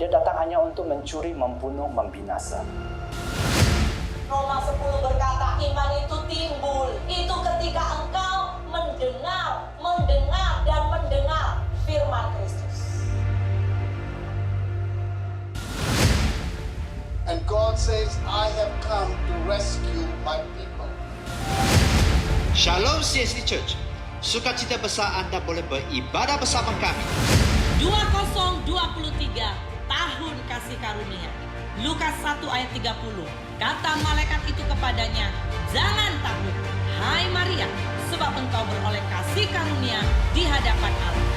Dia datang hanya untuk mencuri, membunuh, membinasa. Roma 10 berkata, iman itu timbul. Itu ketika engkau mendengar dan mendengar firman Kristus. And God says, I have come to rescue my people. Shalom CSD Church. Sukacita besar Anda boleh beribadah bersama kami. 2023 tahun kasih karunia. Lukas 1 ayat 30. Kata malaikat itu kepadanya, jangan takut, hai Maria, sebab engkau beroleh kasih karunia di hadapan Allah.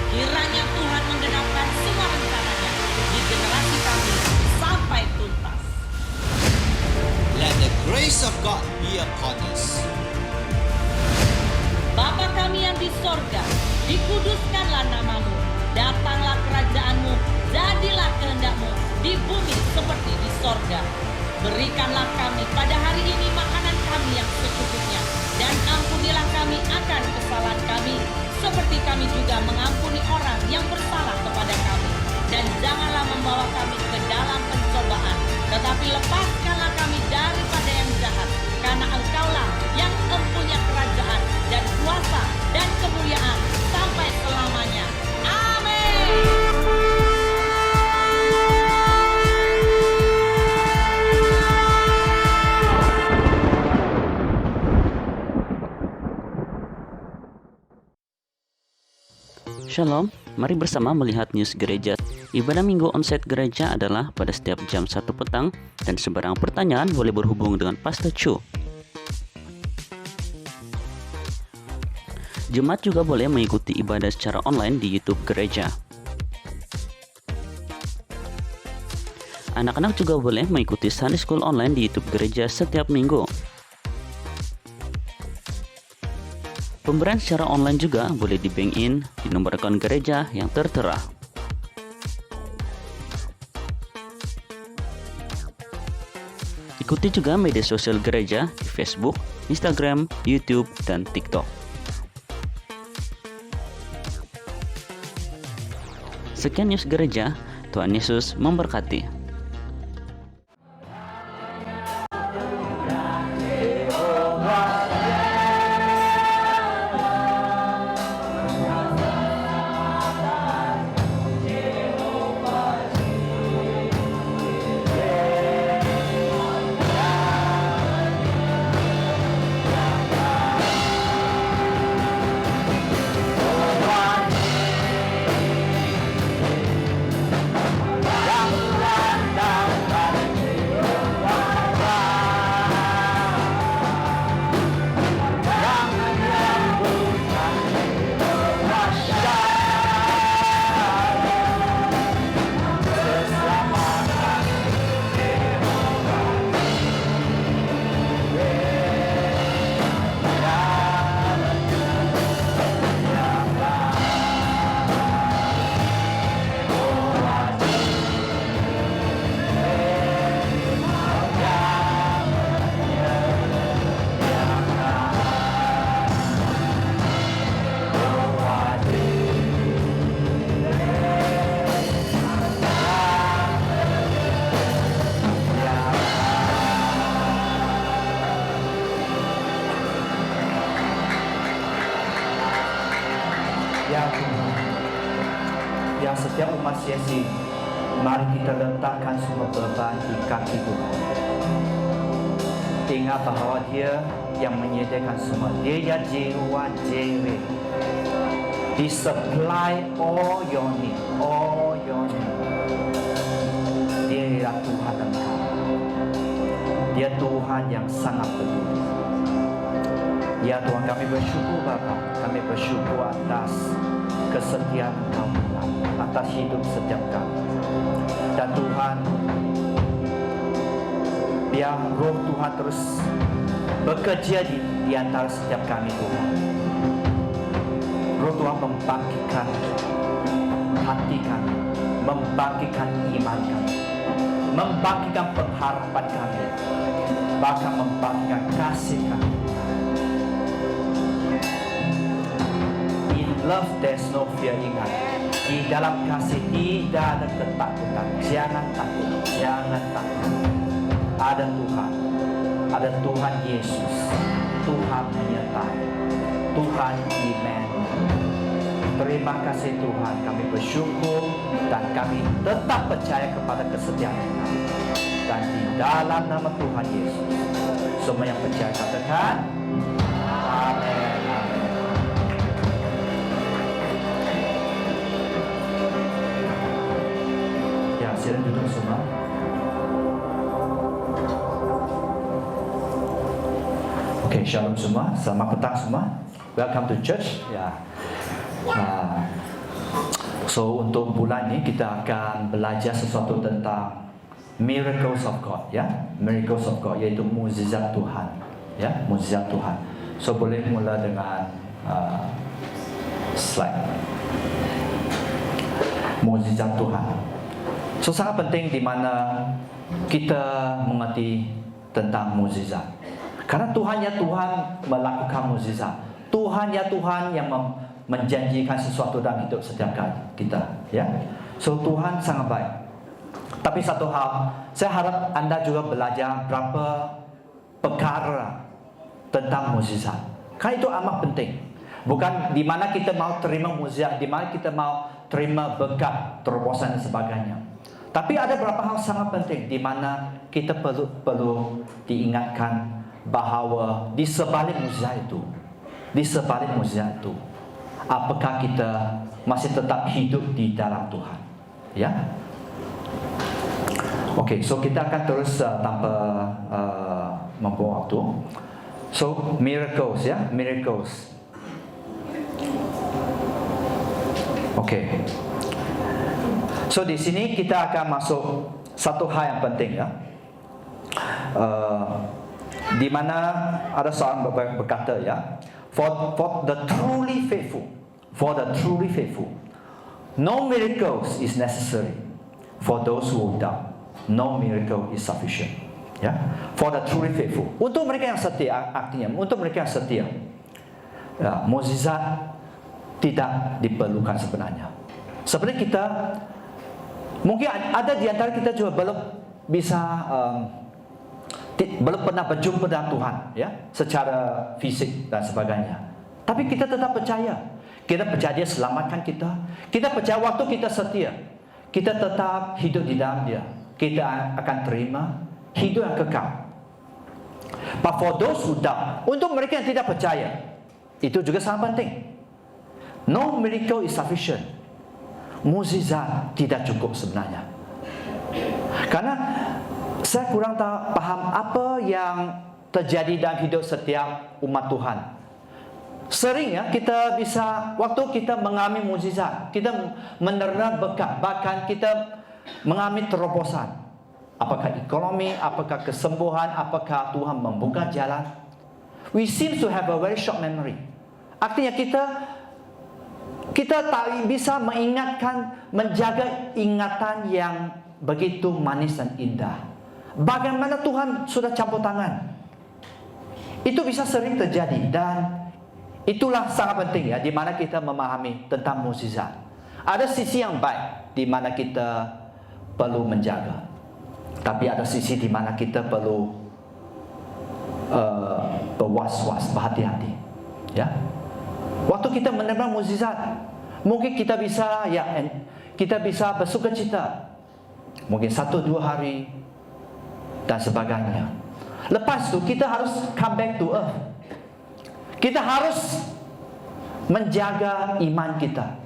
Kiranya Tuhan menggenapkan semua rencananya di generasi kami sampai tuntas. Let the grace of God be upon us. Bapa kami yang di sorga, dikuduskanlah namamu, datanglah kerajaanmu, jadilah kehendakmu di bumi seperti di sorga. Berikanlah kami pada hari ini makanan kami yang secukupnya, dan ampunilah kami akan kesalahan kami, seperti kami juga mengampuni orang yang bersalah kepada kami. Dan janganlah membawa kami ke dalam pencobaan, tetapi lepaskanlah kami daripada yang jahat, karena engkaulah yang mempunyai kerajaan dan kuasa dan kemuliaan sampai selamanya. Amin. Shalom, mari bersama melihat news gereja. Ibadah minggu onsite gereja adalah pada setiap jam 1 petang dan sembarang pertanyaan boleh berhubung dengan Pastor Chu. Jemaat juga boleh mengikuti ibadah secara online di YouTube gereja. Anak-anak juga boleh mengikuti Sunday School online di YouTube gereja setiap minggu. Pemberian secara online juga boleh di bank in di nomor akun gereja yang tertera. Ikuti juga media sosial gereja di Facebook, Instagram, YouTube, dan TikTok. Sekian news gereja, Tuhan Yesus memberkati. Ya setiap umat CSD, mari kita letakkan semua beban di kaki Tuhan. Ingat bahwa Dia yang menyediakan semua. Dia jiwa Jireh. He supply all your need, all your need. Dia ialah Tuhan engkau. Dia Tuhan yang sangat peduli. Ya Tuhan, kami bersyukur Bapa, kami bersyukur atas kesetiaan Engkau, atas hidup setiap kami. Dan Tuhan, biar roh Tuhan terus bekerja di antara setiap kami Tuhan. Roh Tuhan membangkitkan hati kami, membangkitkan iman kami, membangkitkan pengharapan kami, bahkan membangkitkan kasih kami. love there's no fear. Ingat, di dalam kasih tidak ada ketakutan. Jangan takut, jangan takut. Ada Tuhan, ada Tuhan Yesus, Tuhan menyertai, Tuhan Immanuel. Terima kasih Tuhan, kami bersyukur dan kami tetap percaya kepada kesetiaan Tuhan. Dan di dalam nama Tuhan Yesus, semua yang percaya katakan amin, amin. Ya, silakan duduk semua. Oke, shalom semua, selamat petang semua. Welcome to church. Ya. So untuk bulan ini kita akan belajar sesuatu tentang miracles of God, ya, miracles of God, iaitu mukjizat Tuhan, ya, mukjizat Tuhan. So boleh mula dengan slide mukjizat Tuhan. So sangat penting di mana kita mengerti tentang mukjizat, karena Tuhan ya Tuhan melakukan mukjizat. Tuhan ya Tuhan yang menjanjikan sesuatu dalam hidup setiap kita, ya. So Tuhan sangat baik. Tapi satu hal, saya harap anda juga belajar berapa perkara tentang mukjizat. Karena itu amat penting. Bukan di mana kita mau terima mukjizat, di mana kita mau terima berkat, terobosan dan sebagainya. Tapi ada beberapa hal sangat penting di mana kita perlu diingatkan bahawa di sebalik mukjizat itu, apakah kita masih tetap hidup di dalam Tuhan, ya? Oke, so kita akan terus tanpa membuang waktu. So miracles, ya, miracles. Oke. So di sini kita akan masuk satu hal yang penting, ya. Di mana ada seorang berkata, ya, for the truly faithful, no miracles is necessary. For those who doubt, no miracle is sufficient. Ya, for the truly faithful. Untuk mereka yang setia, artinya untuk mereka yang setia, ya, mukjizat tidak diperlukan sebenarnya. Seperti kita, mungkin ada di antara kita juga belum bisa, belum pernah berjumpa dengan Tuhan, ya, secara fisik dan sebagainya. Tapi kita tetap percaya. Kita percaya Dia selamatkan kita. Kita percaya waktu kita setia, kita tetap hidup di dalam Dia, kita akan terima hidup yang kekal. But for those who doubt, untuk mereka yang tidak percaya, itu juga sangat penting. No miracle is sufficient. Mukjizat tidak cukup sebenarnya. Karena saya kurang paham apa yang terjadi dalam hidup setiap umat Tuhan. Sering, ya, kita bisa, waktu kita mengalami mukjizat, kita menerima berkat, bahkan kita mengalami terobosan. Apakah ekonomi, apakah kesembuhan, apakah Tuhan membuka jalan, we seem to have a very short memory. Artinya kita tak bisa menjaga ingatan yang begitu manis dan indah. Bagaimana Tuhan sudah campur tangan. Itu bisa sering terjadi, dan itulah sangat penting, ya, di mana kita memahami tentang mukjizat. Ada sisi yang baik di mana kita perlu menjaga, tapi ada sisi di mana kita perlu berwas-was, berhati-hati, ya. Waktu kita menerima mukjizat, mungkin kita bisa, ya, kita bisa bersukacita, mungkin 1-2 hari dan sebagainya. Lepas itu kita harus come back to earth. Kita harus menjaga iman kita.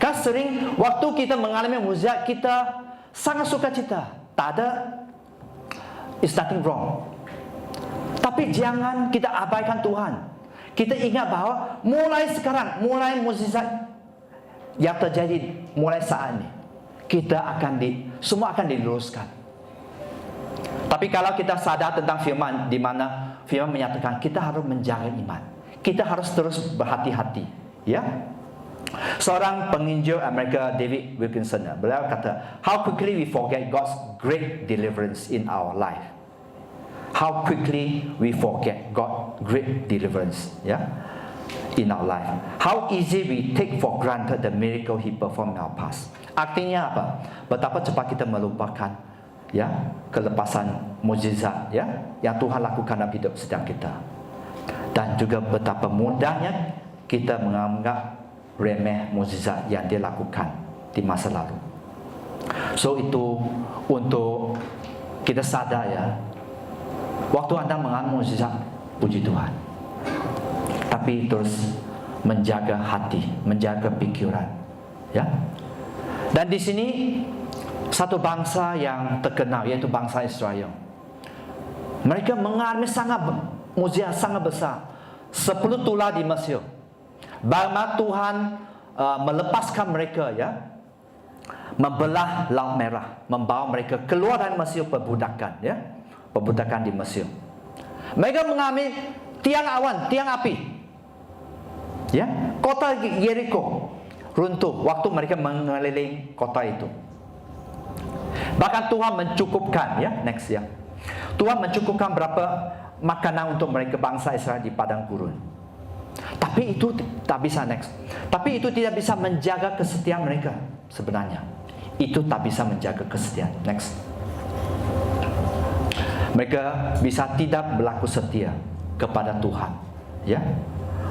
Kan sering waktu kita mengalami mukjizat, kita sangat sukacita. Tak ada, it's nothing wrong. Tapi jangan kita abaikan Tuhan. Kita ingat bahawa mulai sekarang, mulai mukjizat yang terjadi mulai saat ini, semua akan diluruskan. Tapi kalau kita sadar tentang firman, di mana firman menyatakan kita harus menjaga iman, kita harus terus berhati-hati, ya. Seorang penginjil Amerika, David Wilkinson, beliau kata, how quickly we forget God's great deliverance in our life. How quickly we forget God's great deliverance, ya. in our life. How easy we take for granted the miracle He performed in our past. Artinya apa? Betapa cepat kita melupakan ya kelepasan mukjizat ya yang Tuhan lakukan dalam hidup setiap kita. Dan juga betapa mudahnya kita menganggap remeh mukjizat yang Dia lakukan di masa lalu. So itu untuk kita sadar ya, waktu Anda mengalami mukjizat, puji Tuhan, tapi terus menjaga hati, menjaga pikiran, ya. Dan di sini satu bangsa yang terkenal yaitu bangsa Israel. Mereka mengalami mukjizat sangat besar, 10 tulah di Mesir. Bagaimana Tuhan melepaskan mereka ya, membelah Laut Merah, membawa mereka keluar dari Mesir perbudakan ya, perbudakan di Mesir. Mereka mengalami tiang awan, tiang api. Ya, kota Jericho runtuh waktu mereka mengelilingi kota itu. Bahkan Tuhan mencukupkan ya, next ya. Tuhan mencukupkan berapa makanan untuk mereka bangsa Israel di padang gurun. Tapi itu tak bisa next. Tapi itu tidak bisa menjaga kesetiaan mereka sebenarnya. Itu tak bisa menjaga kesetiaan. Next. Mereka bisa tidak berlaku setia kepada Tuhan, ya.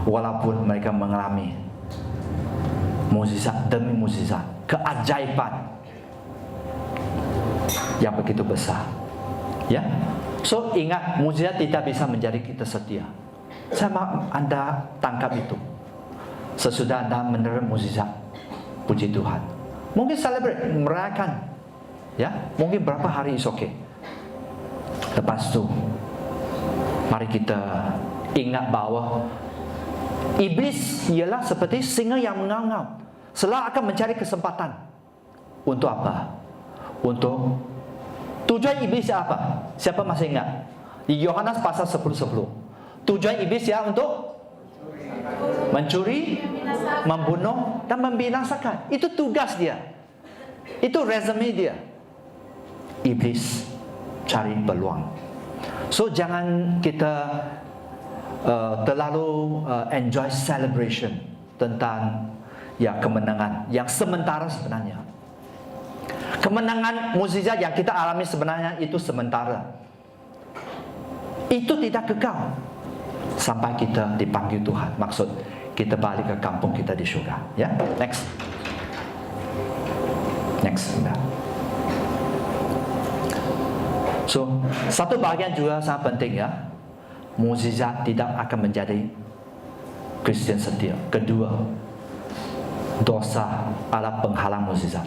Walaupun mereka mengalami mukjizat demi mukjizat, keajaiban yang begitu besar, ya. So ingat, mukjizat tidak bisa menjadi kita setia. Saya mahu Anda tangkap itu. Sesudah Anda menerima mukjizat, puji Tuhan. Mungkin celebrate, merayakan, ya. Mungkin berapa hari is okay. Lepas itu, mari kita ingat bahwa iblis ialah seperti singa yang mengaum-ngaum, selalu akan mencari kesempatan. Untuk apa? Untuk tujuan iblis apa? Siapa masih ingat? Di Yohanes pasal 10:10. Tujuan iblis ya untuk mencuri, membunuh dan membinasakan. Itu tugas dia. Itu resume dia. Iblis cari peluang. So jangan kita terlalu enjoy celebration tentang ya kemenangan yang sementara sebenarnya. Kemenangan mukjizat yang kita alami sebenarnya itu sementara. Itu tidak kekal sampai kita dipanggil Tuhan. Maksud kita balik ke kampung kita di surga. Ya, next. So, satu bagian juga sangat penting ya. Mukjizat tidak akan menjadi Kristen setia. Kedua, dosa adalah penghalang mukjizat.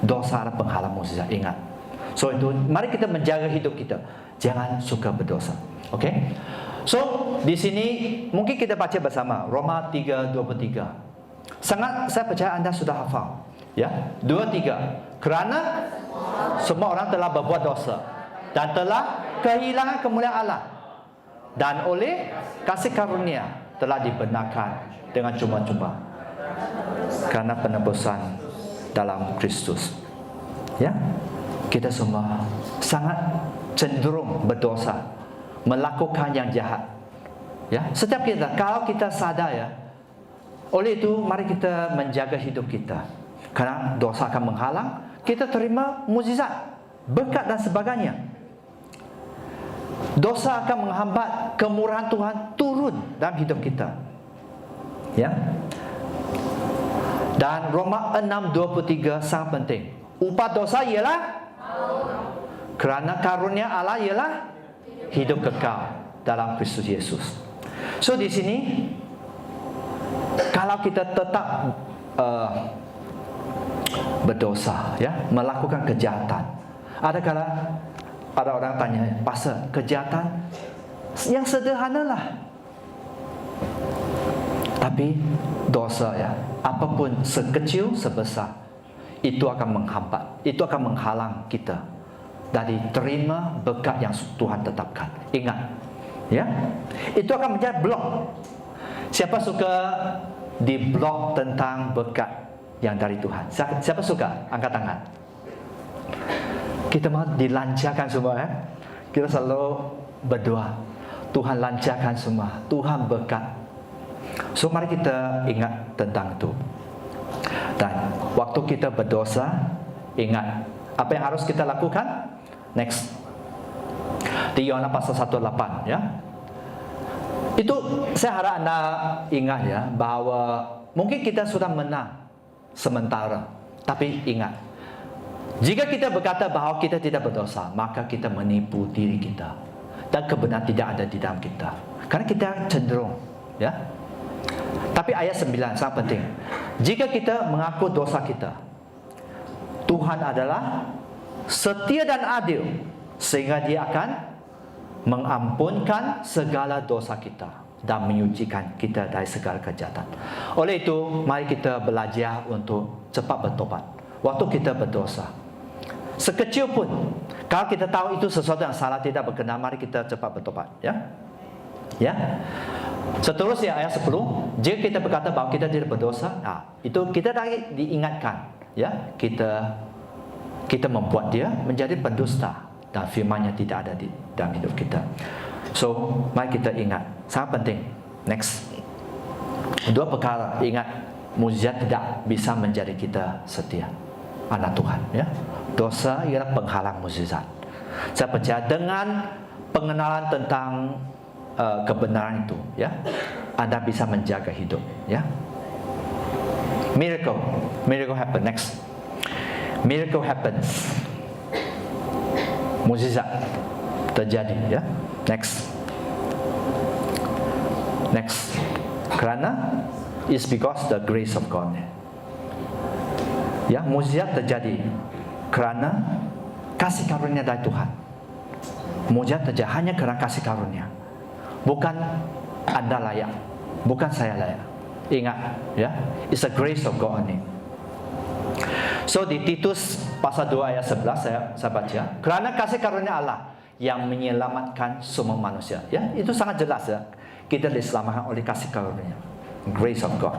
Dosa adalah penghalang mukjizat. Ingat. So itu, mari kita menjaga hidup kita. Jangan suka berdosa. Oke? So, di sini mungkin kita baca bersama Roma 3:23. Sangat saya percaya Anda sudah hafal. Ya, 2:3. Kerana semua orang telah berbuat dosa dan telah kehilangan kemuliaan Allah, dan oleh kasih karunia telah dibenarkan dengan cuma-cuma karena penebusan dalam Kristus. Ya, kita semua sangat cenderung berdosa, melakukan yang jahat. Ya, setiap kita, kalau kita sadar ya, oleh itu mari kita menjaga hidup kita, karena dosa akan menghalang kita terima mukjizat, berkat dan sebagainya. Dosa akan menghambat kemurahan Tuhan turun dalam hidup kita. Ya. Dan Roma 6:23 sangat penting. Upah dosa ialah kerana karunia Allah ialah hidup kekal dalam Kristus Yesus. So di sini kalau kita tetap berdosa, ya, melakukan kejahatan. Ada orang tanya, pasal kejahatan yang sederhana lah. Tapi dosa ya, apapun sekecil sebesar, itu akan menghambat, itu akan menghalang kita dari terima berkat yang Tuhan tetapkan. Ingat, ya, itu akan menjadi blok. Siapa suka diblok tentang berkat yang dari Tuhan? Siapa suka? Angkat tangan. Kita mau dilancarkan semua, ya. Kita selalu berdoa, Tuhan lancarkan semua, Tuhan berkat. So mari kita ingat tentang itu. Dan waktu kita berdosa, ingat apa yang harus kita lakukan? Next. Di Yohanes pasal 1:8 ya. Itu saya harap anda ingat ya, bahwa mungkin kita sudah menang sementara, tapi ingat, jika kita berkata bahwa kita tidak berdosa, maka kita menipu diri kita dan kebenaran tidak ada di dalam kita, karena kita cenderung ya. Tapi ayat 9 sangat penting. Jika kita mengaku dosa kita, Tuhan adalah setia dan adil, sehingga Dia akan mengampunkan segala dosa kita dan menyucikan kita dari segala kejahatan. Oleh itu, mari kita belajar untuk cepat bertobat waktu kita berdosa. Sekecil pun, kalau kita tahu itu sesuatu yang salah, tidak berkenan, mari kita cepat bertobat ya. Ya. Seterusnya ayat 10, jika kita berkata bahwa kita tidak berdosa, itu kita lagi diingatkan ya, kita membuat dia menjadi pendusta dan firman-Nya tidak ada di dalam hidup kita. So, mari kita ingat, sangat penting. Next. Dua perkara, ingat, mukjizat tidak bisa menjadi kita setia anak Tuhan ya. Dosa ialah penghalang mukjizat. Saya percaya dengan pengenalan tentang kebenaran itu ya, Anda bisa menjaga hidup ya. Miracle happen. Next. Miracle happens. Mukjizat terjadi ya. Next. Kerana it's because the grace of God. Ya, mukjizat terjadi kerana kasih karunia dari Tuhan. Mukjizat terjadi hanya kerana kasih karunia. Bukan Anda layak, bukan saya layak. Ingat ya, it's the grace of God only. So di Titus pasal 2 ayat 11 saya baca, kerana kasih karunia Allah yang menyelamatkan semua manusia. Ya, itu sangat jelas ya. Kita diselamatkan oleh kasih karunia, grace of God.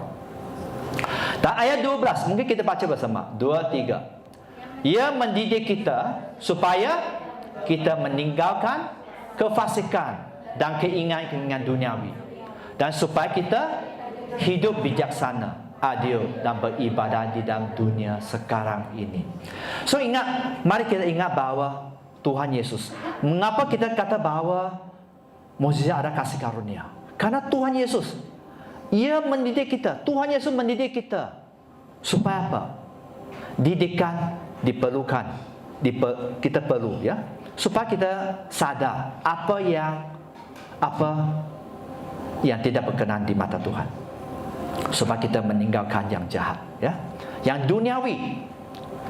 Dan ayat 12 mungkin kita baca bersama. 2-3. Ia mendidik kita supaya kita meninggalkan kefasikan dan keinginan-keinginan duniawi, dan supaya kita hidup bijaksana, adil dan beribadah di dalam dunia sekarang ini. So ingat, mari kita ingat bahwa Tuhan Yesus, mengapa kita kata bahwa mukjizat ada kasih karunia? Karena Tuhan Yesus, Ia mendidik kita. Tuhan Yesus mendidik kita supaya apa? Didikan diperlukan, kita perlu ya, supaya kita sadar apa yang tidak berkenan di mata Tuhan, supaya kita meninggalkan yang jahat ya, yang duniawi,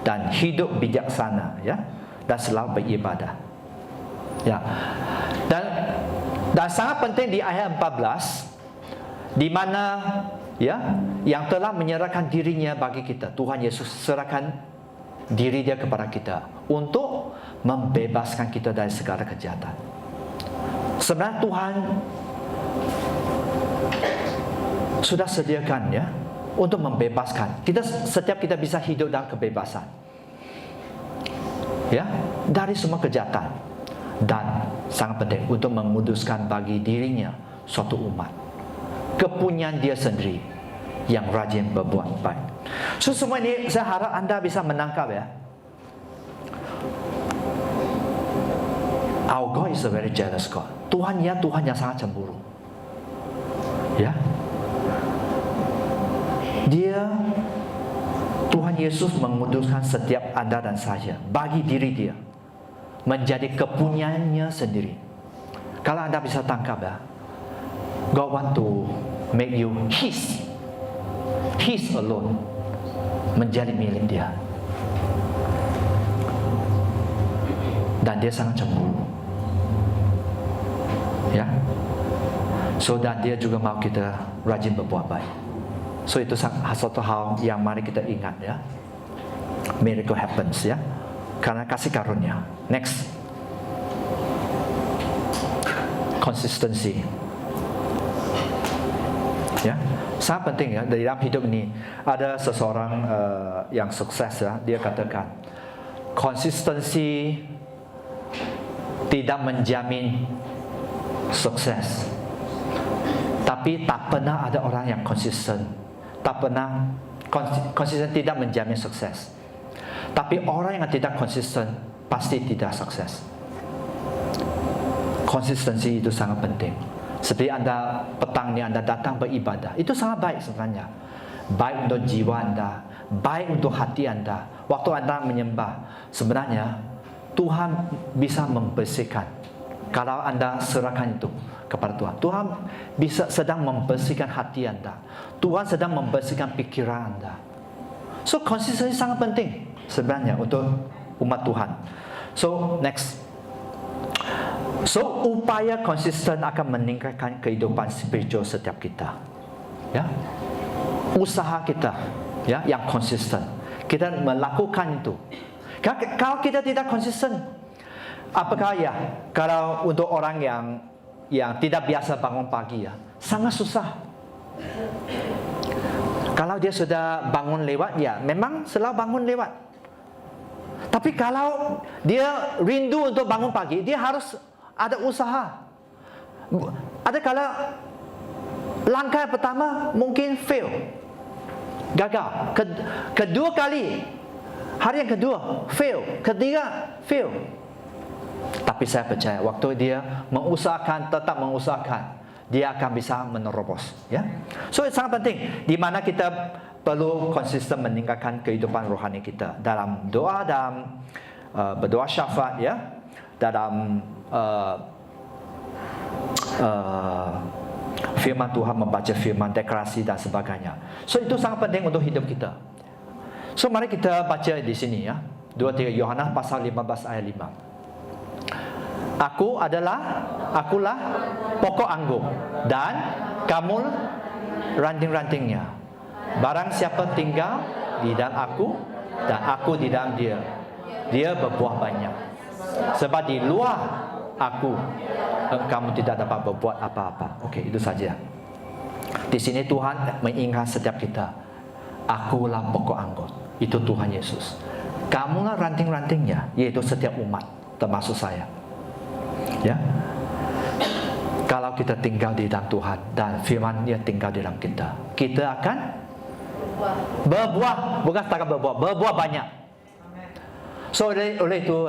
dan hidup bijaksana ya, dan selalu beribadah ya. Dan sangat penting di ayat 14, di mana ya, yang telah menyerahkan dirinya bagi kita, Tuhan Yesus serahkan diri Dia kepada kita untuk membebaskan kita dari segala kejahatan. Sebenarnya Tuhan sudah sediakan ya, untuk membebaskan kita. Setiap kita bisa hidup dalam kebebasan ya, dari semua kejahatan, dan sangat penting untuk menguduskan bagi dirinya suatu umat, kepunyaan Dia sendiri yang rajin berbuat baik. So semua ini saya harap anda bisa menangkap ya. Our God is a very jealous God. Tuhan yang sangat cemburu ya. Tuhan Yesus menguduskan setiap anda dan saya bagi diri Dia menjadi kepunyaannya sendiri. Kalau anda bisa tangkap ya, God want to make you His alone, menjadi milik Dia, dan Dia sangat cemburu ya. So dan Dia juga mau kita rajin berbuat baik. So itu satu hal yang mari kita ingat ya. Miracle happens ya, karena kasih karunia. Next, consistency ya, sangat penting ya. Di dalam hidup ini ada seseorang yang sukses ya, dia katakan konsistensi tidak menjamin sukses, tapi Tapi tak pernah ada orang yang konsisten. Tak pernah konsisten tidak menjamin sukses. Tapi orang yang tidak konsisten pasti tidak sukses. Konsistensi itu sangat penting. Seperti Anda petang ni Anda datang beribadah, itu sangat baik sebenarnya. Baik untuk jiwa Anda, baik untuk hati Anda. Waktu Anda menyembah, sebenarnya Tuhan bisa membersihkan. Kalau Anda serahkan itu kepada Tuhan, Tuhan bisa sedang membersihkan hati Anda. Tuhan sedang membersihkan pikiran Anda. So konsistensi sangat penting sebenarnya untuk umat Tuhan. So next. So upaya konsisten akan meningkatkan kehidupan spiritual setiap kita. Ya. Usaha kita ya yang konsisten. Kita melakukan itu. Kalau kita tidak konsisten, apakah ya? Kalau untuk orang yang tidak biasa bangun pagi ya, sangat susah. Kalau dia sudah bangun lewat ya, memang selalu bangun lewat. Tapi kalau dia rindu untuk bangun pagi, dia harus ada usaha. Ada kala langkah pertama mungkin fail, gagal. Kedua kali, hari yang kedua fail, ketiga fail. Tapi saya percaya waktu dia mengusahakan, tetap mengusahakan, dia akan bisa menerobos. Ya, so sangat penting. Di mana kita perlu konsisten meningkatkan kehidupan rohani kita dalam doa, dalam berdoa syafaat, ya, dalam firman Tuhan, membaca firman, deklarasi dan sebagainya. So itu sangat penting untuk hidup kita. So mari kita baca di sini ya, 2-3 Yohanes pasal 15 ayat 5. Akulah pokok anggur dan kamu ranting-rantingnya. Barang siapa tinggal di dalam aku dan aku di dalam dia, dia berbuah banyak. Sebab di luar aku kamu tidak dapat berbuat apa-apa. Okey, itu saja. Di sini Tuhan mengingat setiap kita. Akulah pokok anggur. Itu Tuhan Yesus. Kamulah ranting-rantingnya, yaitu setiap umat, termasuk saya. Ya. Kalau kita tinggal di dalam Tuhan dan firman-Nya tinggal di dalam kita, kita akan berbuah, bukan setakat berbuah banyak. So oleh itu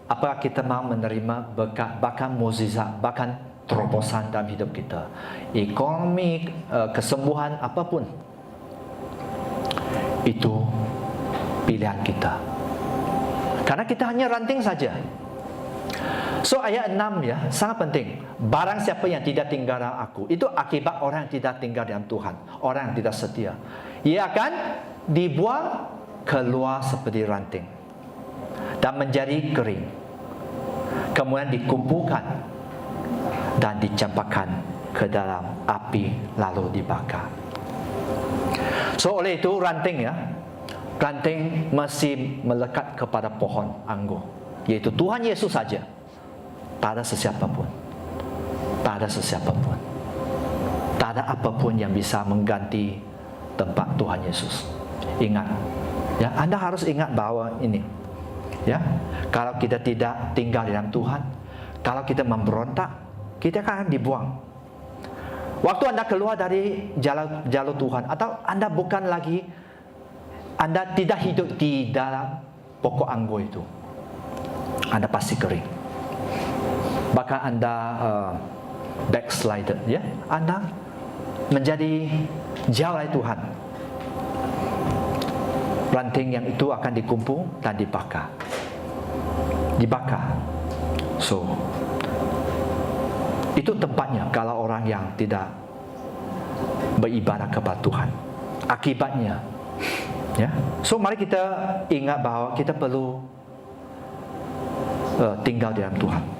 apakah kita mahu menerima berkat, bahkan mukjizat, bahkan terobosan dalam hidup kita, ekonomi, kesembuhan, apapun, itu pilihan kita. Karena kita hanya ranting saja. So ayat 6 ya, sangat penting. Barang siapa yang tidak tinggal dalam aku, itu akibat orang yang tidak tinggal dalam Tuhan, orang yang tidak setia. Ia akan dibuang keluar seperti ranting dan menjadi kering, kemudian dikumpulkan dan dicampakkan ke dalam api lalu dibakar. So oleh itu ranting ya, ranting mesti melekat kepada pohon anggur, yaitu Tuhan Yesus saja. Tak ada sesiapa pun, tak ada sesiapa pun, tak ada apapun yang bisa mengganti tempat Tuhan Yesus. Ingat ya, Anda harus ingat bahawa ini ya, kalau kita tidak tinggal dalam Tuhan, kalau kita memberontak, kita akan dibuang. Waktu Anda keluar dari jalur Tuhan, atau Anda bukan lagi, Anda tidak hidup di dalam pokok anggur itu, Anda pasti kering. Bahkan Anda backslided ya, Anda menjadi jauh dari Tuhan. Ranting yang itu akan dikumpul dan dibakar. So itu tempatnya kalau orang yang tidak beribadah kepada Tuhan, akibatnya ya. So mari kita ingat bahawa kita perlu tinggal di dalam Tuhan.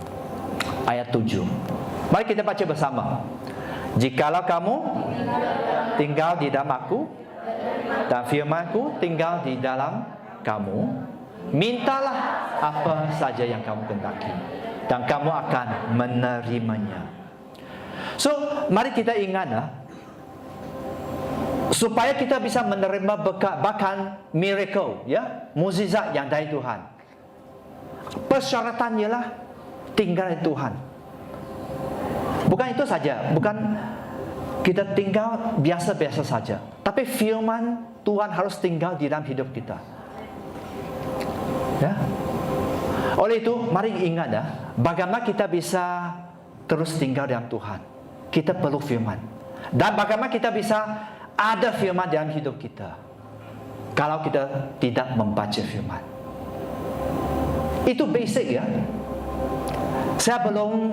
Ayat 7. Mari kita baca bersama. Jikalau kamu tinggal di dalam aku dan firman-Ku tinggal di dalam kamu, mintalah apa saja yang kamu kehendaki dan kamu akan menerimanya. So, mari kita ingat supaya kita bisa menerima berkat, bahkan miracle ya, mukjizat yang dari Tuhan. Persyaratannya lah tinggal di Tuhan. Bukan itu saja, bukan kita tinggal biasa-biasa saja. Tapi firman Tuhan harus tinggal di dalam hidup kita. Ya. Oleh itu, mari ingat ya, bagaimana kita bisa terus tinggal dalam Tuhan. Kita perlu firman. Dan bagaimana kita bisa ada firman dalam hidup kita kalau kita tidak membaca firman. Itu basic ya. Saya belum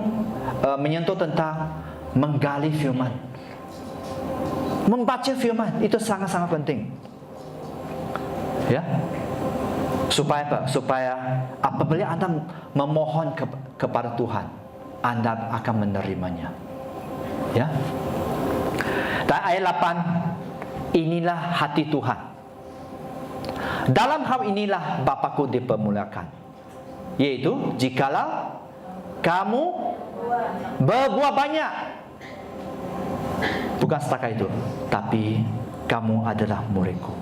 menyentuh tentang menggali firman. Membaca firman itu sangat-sangat penting. Ya. Supaya apa? Supaya apabila Anda memohon kepada Tuhan, Anda akan menerimanya. Ya. Dan ayat 8, inilah hati Tuhan. Dalam hal inilah Bapa-Ku dipermuliakan, yaitu jikalau kamu berbuah banyak. Bukan setakat itu, tapi kamu adalah murid-Ku.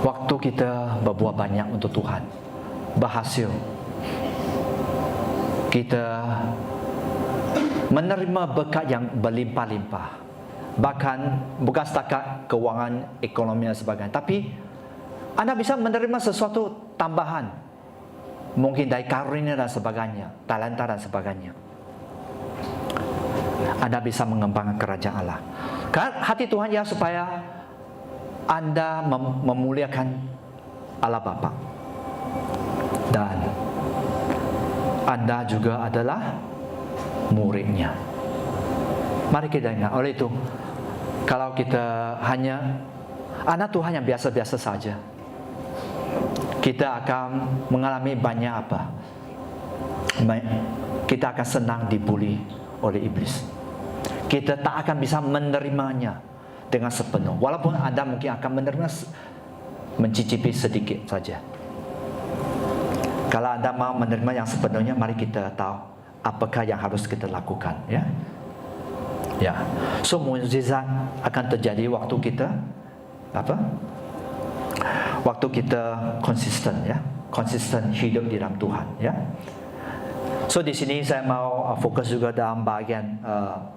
Waktu kita berbuah banyak untuk Tuhan, berhasil, kita menerima berkat yang berlimpah-limpah. Bahkan bukan setakat kewangan, ekonomi dan sebagainya, tapi Anda bisa menerima sesuatu tambahan, mungkin dari karunia dan sebagainya, talenta dan sebagainya. Anda bisa mengembangkan kerajaan Allah. Karena hati Tuhan ya supaya Anda memuliakan Allah Bapa. Dan Anda juga adalah muridnya. Mari kita ingat. Oleh itu, kalau kita hanya anak Tuhan yang biasa-biasa saja, kita akan mengalami banyak apa? Kita akan senang dibuli oleh iblis. Kita tak akan bisa menerimanya dengan sepenuh. Walaupun Anda mungkin akan menerima, mencicipi sedikit saja. Kalau Anda mau menerima yang sepenuhnya, mari kita tahu apakah yang harus kita lakukan. Ya. Ya. So mukjizat akan terjadi waktu kita apa? Waktu kita konsisten, ya, konsisten hidup di dalam Tuhan. Ya. So di sini saya mau fokus juga dalam bagian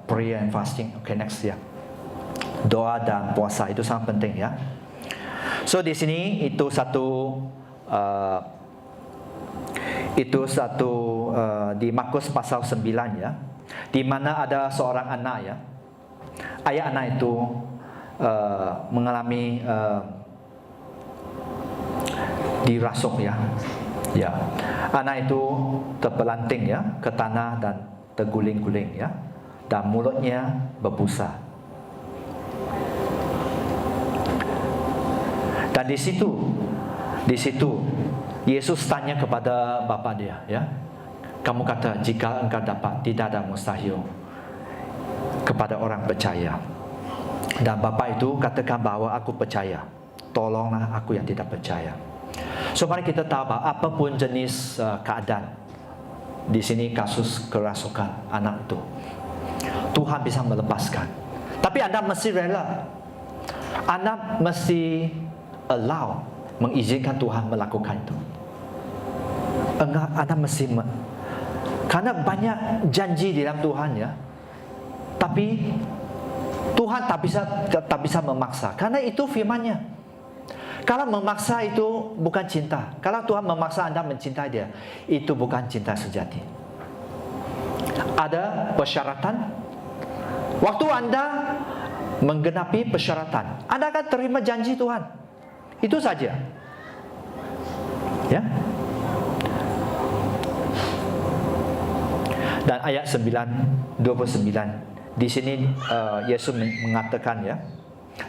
prayer and fasting. Okay, next ya. Doa dan puasa itu sangat penting ya. So di sini itu satu di Markus pasal 9 ya, di mana ada seorang anak ya. Ayah anak itu mengalami dirasuk ya. Ya, anak itu terpelanting ya ke tanah dan terguling-guling ya, dan mulutnya berbusa. Dan di situ Yesus tanya kepada bapa dia, ya, kamu kata jika engkau dapat, tidak ada mustahil kepada orang percaya. Dan bapa itu katakan bahwa aku percaya, tolonglah aku yang tidak percaya. So mari kita tahu bahwa apapun jenis keadaan, di sini kasus kerasukan anak itu, Tuhan bisa melepaskan. Tapi Anda mesti rela, Anda mesti allow, mengizinkan Tuhan melakukan itu. Anda mesti karena banyak janji di dalam Tuhan ya, tapi Tuhan tak bisa memaksa, karena itu firman-Nya. Kalau memaksa itu bukan cinta. Kalau Tuhan memaksa Anda mencintai Dia, itu bukan cinta sejati. Ada persyaratan. Waktu Anda menggenapi persyaratan, Anda akan terima janji Tuhan. Itu saja. Ya. Dan ayat 29 di sini Yesus mengatakan ya,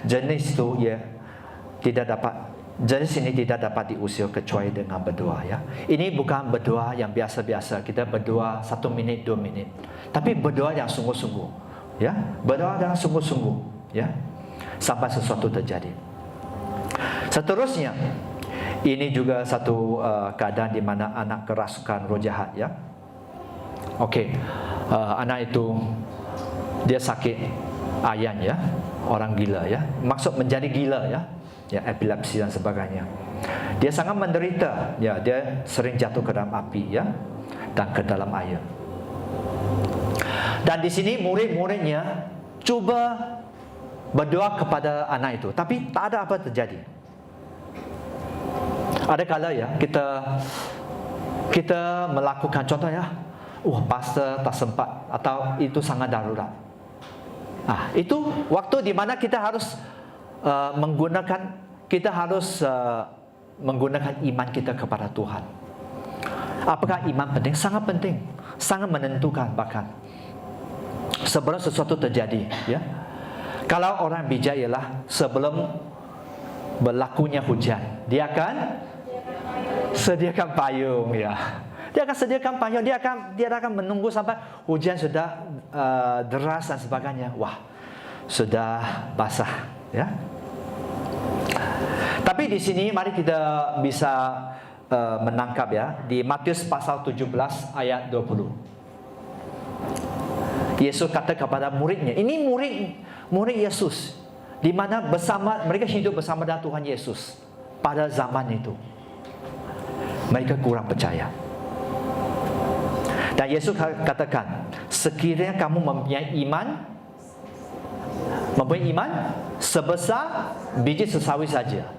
jenis itu ya jenis ini tidak dapat diusir kecuali dengan berdoa ya. Ini bukan berdoa yang biasa-biasa, kita berdoa 1 minit 2 menit, tapi berdoa yang sungguh-sungguh ya, berdoa yang sungguh-sungguh ya, sampai sesuatu terjadi. Seterusnya, ini juga satu keadaan di mana anak kerasukan roh jahat ya. Okey, anak itu dia sakit ayan ya, orang gila ya, maksud menjadi gila ya, epilepsi dan sebagainya. Dia sangat menderita ya, dia sering jatuh ke dalam api ya, dan ke dalam air. Dan di sini murid-muridnya cuba berdoa kepada anak itu, tapi tak ada apa terjadi. Ada kala ya kita melakukan contoh ya, pastor tak sempat atau itu sangat darurat. Itu waktu di mana kita harus menggunakan iman kita kepada Tuhan. Apakah iman penting? Sangat penting, sangat menentukan bahkan sebelum sesuatu terjadi. Ya, kalau orang bijak ialah sebelum berlakunya hujan, dia akan sediakan payung. Ya, dia akan sediakan payung. Dia akan menunggu sampai hujan sudah deras dan sebagainya. Sudah basah. Ya. Tapi di sini mari kita bisa menangkap ya, di Matius pasal 17 ayat 20. Yesus kata kepada muridnya, ini murid Yesus, di mana mereka hidup bersama dengan Tuhan Yesus pada zaman itu. Mereka kurang percaya. Dan Yesus katakan, sekiranya kamu mempunyai iman sebesar biji sesawi saja,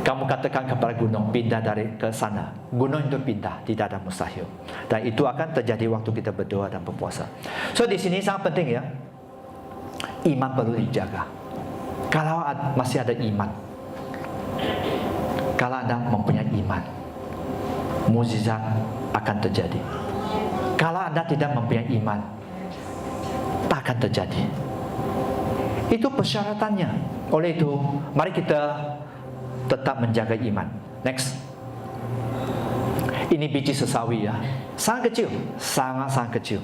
kamu katakan kepada gunung, pindah dari ke sana. Gunung itu pindah, tidak ada mustahil. Dan itu akan terjadi waktu kita berdoa dan berpuasa. So di sini sangat penting ya, iman perlu dijaga. Kalau masih ada iman, kalau Anda mempunyai iman, mukjizat akan terjadi. Kalau Anda tidak mempunyai iman, tak akan terjadi. Itu persyaratannya. Oleh itu, mari kita tetap menjaga iman. Next. Ini biji sesawi ya. Sangat kecil. Sangat kecil.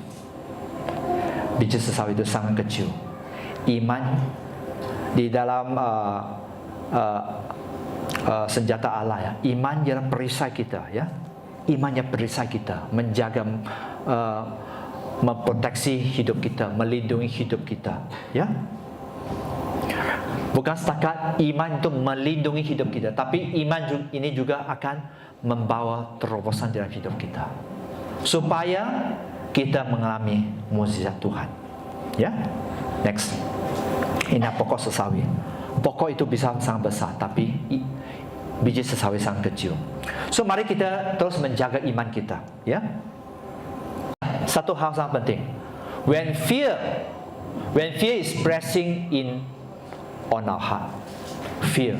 Biji sesawi itu sangat kecil. Iman di dalam senjata Allah ya. Iman ialah perisai kita ya. Imannya perisai kita, menjaga, memproteksi hidup kita, melindungi hidup kita ya. Bukan setakat iman itu melindungi hidup kita, tapi iman ini juga akan membawa terobosan dalam hidup kita, supaya kita mengalami mukjizat Tuhan. Ya, next. Ini pokok sesawi. Pokok itu bisa sangat besar, tapi biji sesawi sangat kecil. So mari kita terus menjaga iman kita. Ya. Satu hal sangat penting. When fear is pressing in on our heart, fear,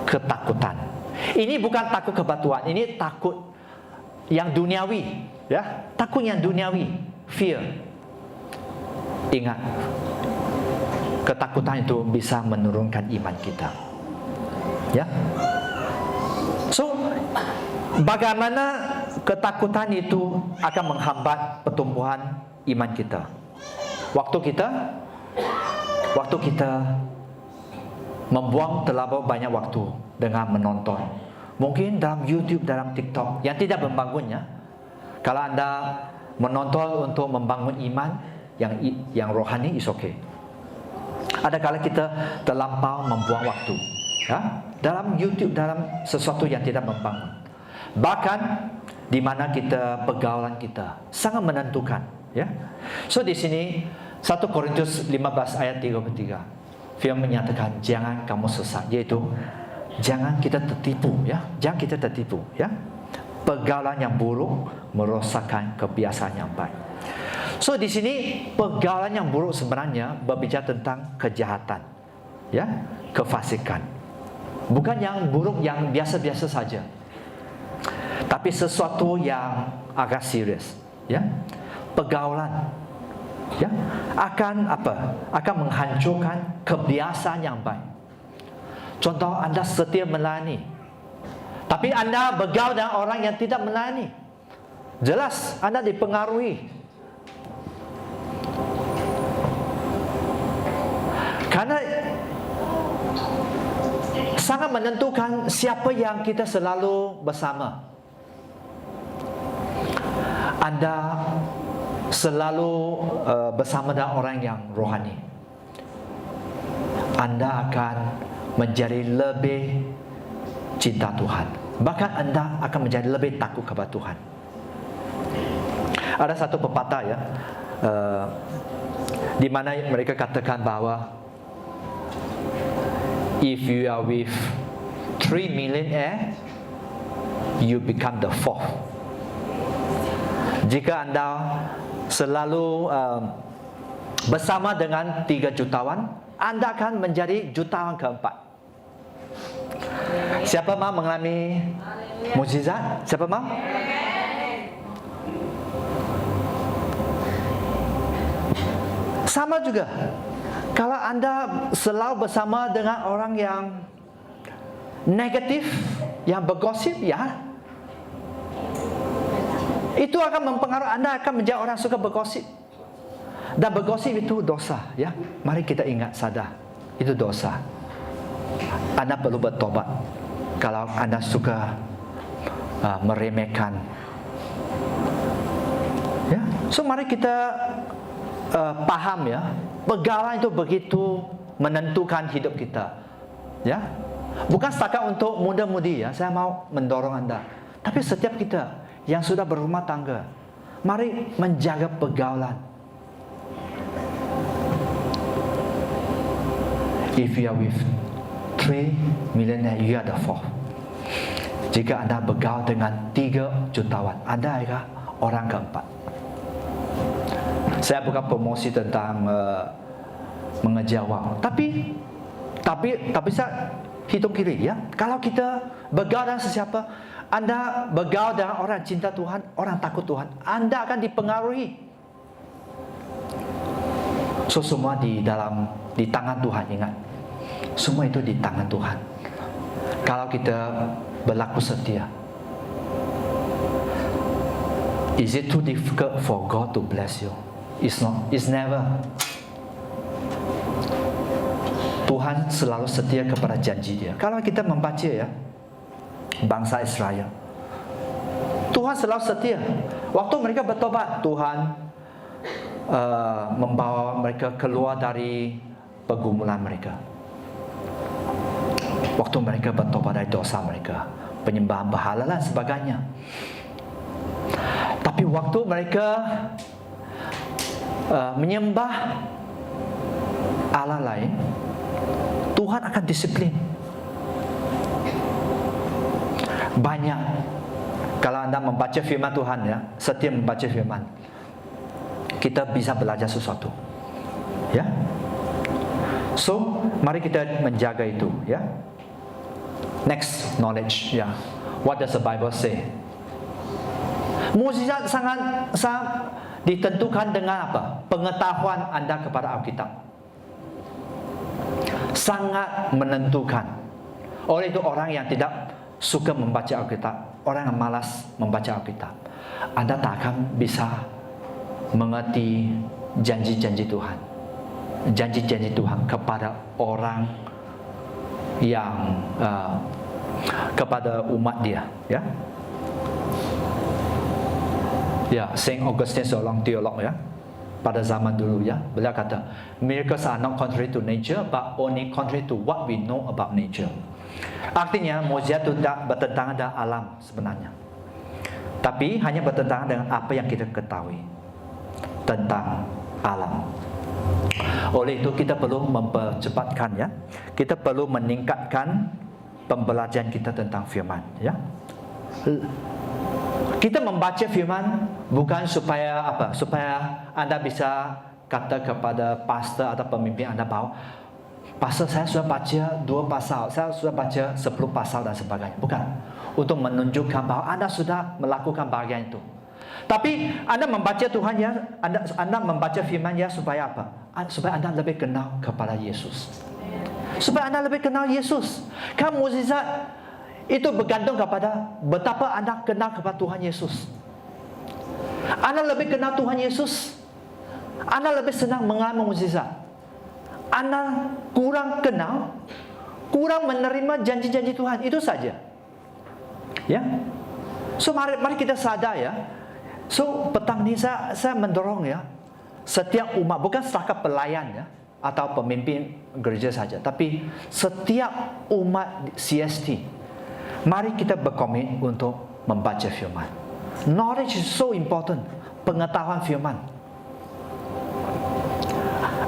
ketakutan. Ini bukan takut kepada Tuhan, ini takut yang duniawi, ya, takut yang duniawi, fear. Ingat, ketakutan itu bisa menurunkan iman kita, ya. So, bagaimana ketakutan itu akan menghambat pertumbuhan iman kita? Waktu kita membuang terlalu banyak waktu dengan menonton, mungkin dalam YouTube, dalam TikTok yang tidak membangunnya. Kalau Anda menonton untuk membangun iman yang rohani, is okay. Ada kala kita terlampau membuang waktu ya, dalam YouTube, dalam sesuatu yang tidak membangun. Bahkan di mana kita, pergaulan kita sangat menentukan ya. So di sini 1 Korintus 15 ayat 33. Firman menyatakan jangan kamu sesat, yaitu jangan kita tertipu ya, jangan kita tertipu ya. Pergaulan yang buruk merosakkan kebiasaan yang baik. So di sini pergaulan yang buruk sebenarnya berbicara tentang kejahatan ya, kefasikan. Bukan yang buruk yang biasa-biasa saja, tapi sesuatu yang agak serius ya. Pergaulan ya akan menghancurkan kebiasaan yang baik. Contoh, Anda setia melayani, tapi Anda bergaul dengan orang yang tidak melayani, jelas Anda dipengaruhi. Karena sangat menentukan siapa yang kita selalu bersama. Anda selalu bersama dengan orang yang rohani, Anda akan menjadi lebih cinta Tuhan. Bahkan Anda akan menjadi lebih takut kepada Tuhan. Ada satu pepatah ya, di mana mereka katakan bahwa if you are with 3 millionaire, you become the fourth. Jika Anda selalu bersama dengan 3 jutawan, Anda akan menjadi jutawan keempat. Siapa mahu mengalami mukjizat? Siapa mahu? Sama juga, kalau Anda selalu bersama dengan orang yang negatif, yang bergosip, ya, itu akan mempengaruhi Anda, akan menjadi orang suka bergosip. Dan bergosip itu dosa, ya. Mari kita ingat, sadar, itu dosa. Anda perlu bertobat kalau Anda suka meremehkan. Ya, so mari kita paham, ya, pergaulan itu begitu menentukan hidup kita, ya. Bukan setakat untuk muda-mudi, ya. Saya mau mendorong Anda, tapi setiap kita yang sudah berumah tangga, mari menjaga pergaulan. If you are with 3 millionaire, you are the fourth. Jika Anda bergaul dengan 3 jutawan, Anda adalah orang keempat. Saya bukan promosi tentang mengejar wang, tapi saya hitung kiri, ya. Kalau kita bergaul dengan sesiapa, Anda bergaul dengan orang cinta Tuhan, orang takut Tuhan, Anda akan dipengaruhi. So semua di tangan Tuhan, ingat. Semua itu di tangan Tuhan. Kalau kita berlaku setia, is it too difficult for God to bless you? It's not. It's never. Tuhan selalu setia kepada janji Dia. Kalau kita membaca, ya, bangsa Israel, Tuhan selalu setia. Waktu mereka bertobat, Tuhan membawa mereka keluar dari pergumulan mereka. Waktu mereka bertobat dari dosa mereka, penyembahan berhala dan sebagainya. Tapi waktu mereka menyembah Allah lain, Tuhan akan disiplin. Banyak. Kalau Anda membaca firman Tuhan, ya, setiap membaca firman, kita bisa belajar sesuatu, ya. So, mari kita menjaga itu, ya. Next, knowledge, ya. What does the Bible say? Mukjizat sangat ditentukan dengan apa? Pengetahuan Anda kepada Alkitab. Sangat menentukan. Oleh itu, orang yang tidak suka membaca Alkitab, orang yang malas membaca Alkitab, Anda tak akan bisa mengerti janji-janji Tuhan. Janji-janji Tuhan kepada orang yang kepada umat Dia, ya. Ya, Saint Augustine seorang teolog, ya, pada zaman dulu, ya, beliau kata, miracles are not contrary to nature, but only contrary to what we know about nature. Artinya, mukjizat itu tidak bertentangan dengan alam sebenarnya, tapi hanya bertentangan dengan apa yang kita ketahui tentang alam. Oleh itu, kita perlu mempercepatkan, ya. Kita perlu meningkatkan pembelajaran kita tentang firman, ya. Kita membaca firman bukan supaya apa? Supaya Anda bisa kata kepada pastor atau pemimpin Anda bahwa, pastor, saya sudah baca 2 pasal, saya sudah baca 10 pasal dan sebagainya. Bukan. Untuk menunjukkan bahwa Anda sudah melakukan bagian itu. Tapi Anda membaca Tuhan, ya, Anda membaca firman, ya, supaya apa? Supaya Anda lebih kenal kepada Yesus. Supaya Anda lebih kenal Yesus. Kan mukjizat itu bergantung kepada betapa Anda kenal kepada Tuhan Yesus. Anda lebih kenal Tuhan Yesus, Anda lebih senang mengalami mukjizat. Anda kurang kenal, kurang menerima janji-janji Tuhan, itu saja. Ya. So mari kita sadar, ya. So petang ini saya mendorong, ya, setiap umat, bukan setakat pelayan, ya, atau pemimpin gereja saja, tapi setiap umat CST, mari kita berkomit untuk membaca firman. Knowledge is so important. Pengetahuan firman.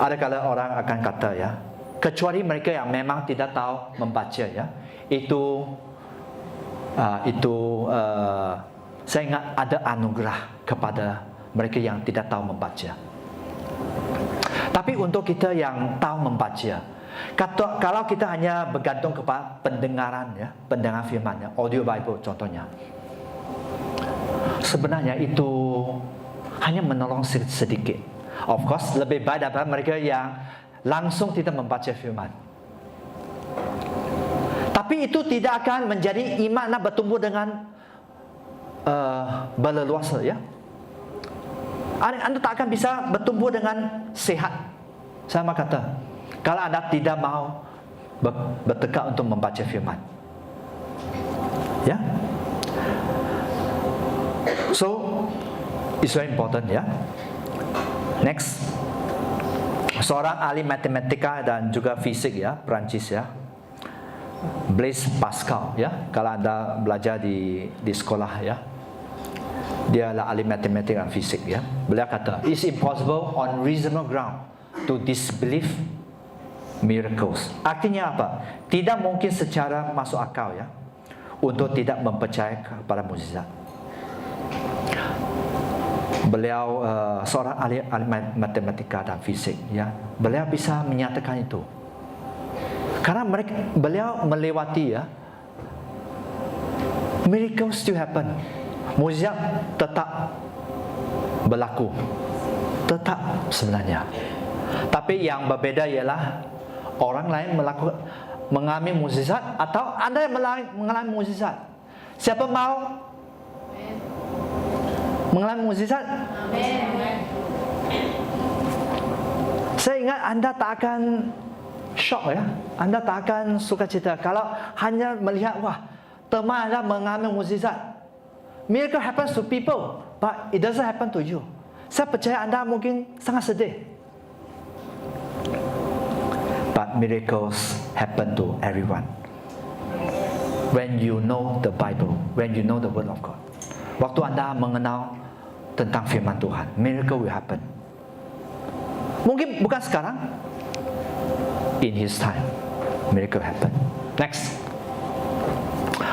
Ada kala orang akan kata ya, kecuali mereka yang memang tidak tahu membaca ya, itu saya ingat ada anugerah kepada mereka yang tidak tahu membaca. Tapi untuk kita yang tahu membaca, kalau kita hanya bergantung kepada pendengaran ya, pendengar firman ya, audio Bible contohnya, sebenarnya itu hanya menolong sedikit. Of course, lebih baik daripada mereka yang langsung tidak membaca firman. Tapi itu tidak akan menjadi iman bertumbuh dengan berleluasa ya. Anda tak akan bisa bertumbuh dengan sehat. Saya mau kata, kalau Anda tidak mau bertekad untuk membaca firman. Ya. So, it's very important ya. Next, seorang ahli matematika dan juga fisik ya, Perancis ya, Blaise Pascal ya. Kalau Anda belajar di sekolah ya, dia adalah ahli matematik dan fisik ya. Beliau kata, it's impossible on reasonable ground to disbelieve miracles. Artinya apa? Tidak mungkin secara masuk akal ya untuk tidak mempercayai kepada mukjizat. Beliau seorang ahli matematika dan fisik ya. Beliau bisa menyatakan itu. Karena beliau melewati ya, miracles still happen. Mukjizat tetap berlaku, tetap sebenarnya. Tapi yang berbeda ialah orang lain mengalami mukjizat atau Anda yang mengalami mukjizat. Siapa mau mengalami mukjizat? Saya ingat Anda tak akan shock ya. Anda tak akan sukacita kalau hanya melihat wah, teman Anda mengalami mukjizat. Miracle happens to people, but it doesn't happen to you. Saya percaya Anda mungkin sangat sedih. But miracles happen to everyone. When you know the Bible, when you know the Word of God. Waktu Anda mengenal tentang firman Tuhan, miracle will happen. Mungkin bukan sekarang. In His time, miracle happen. Next.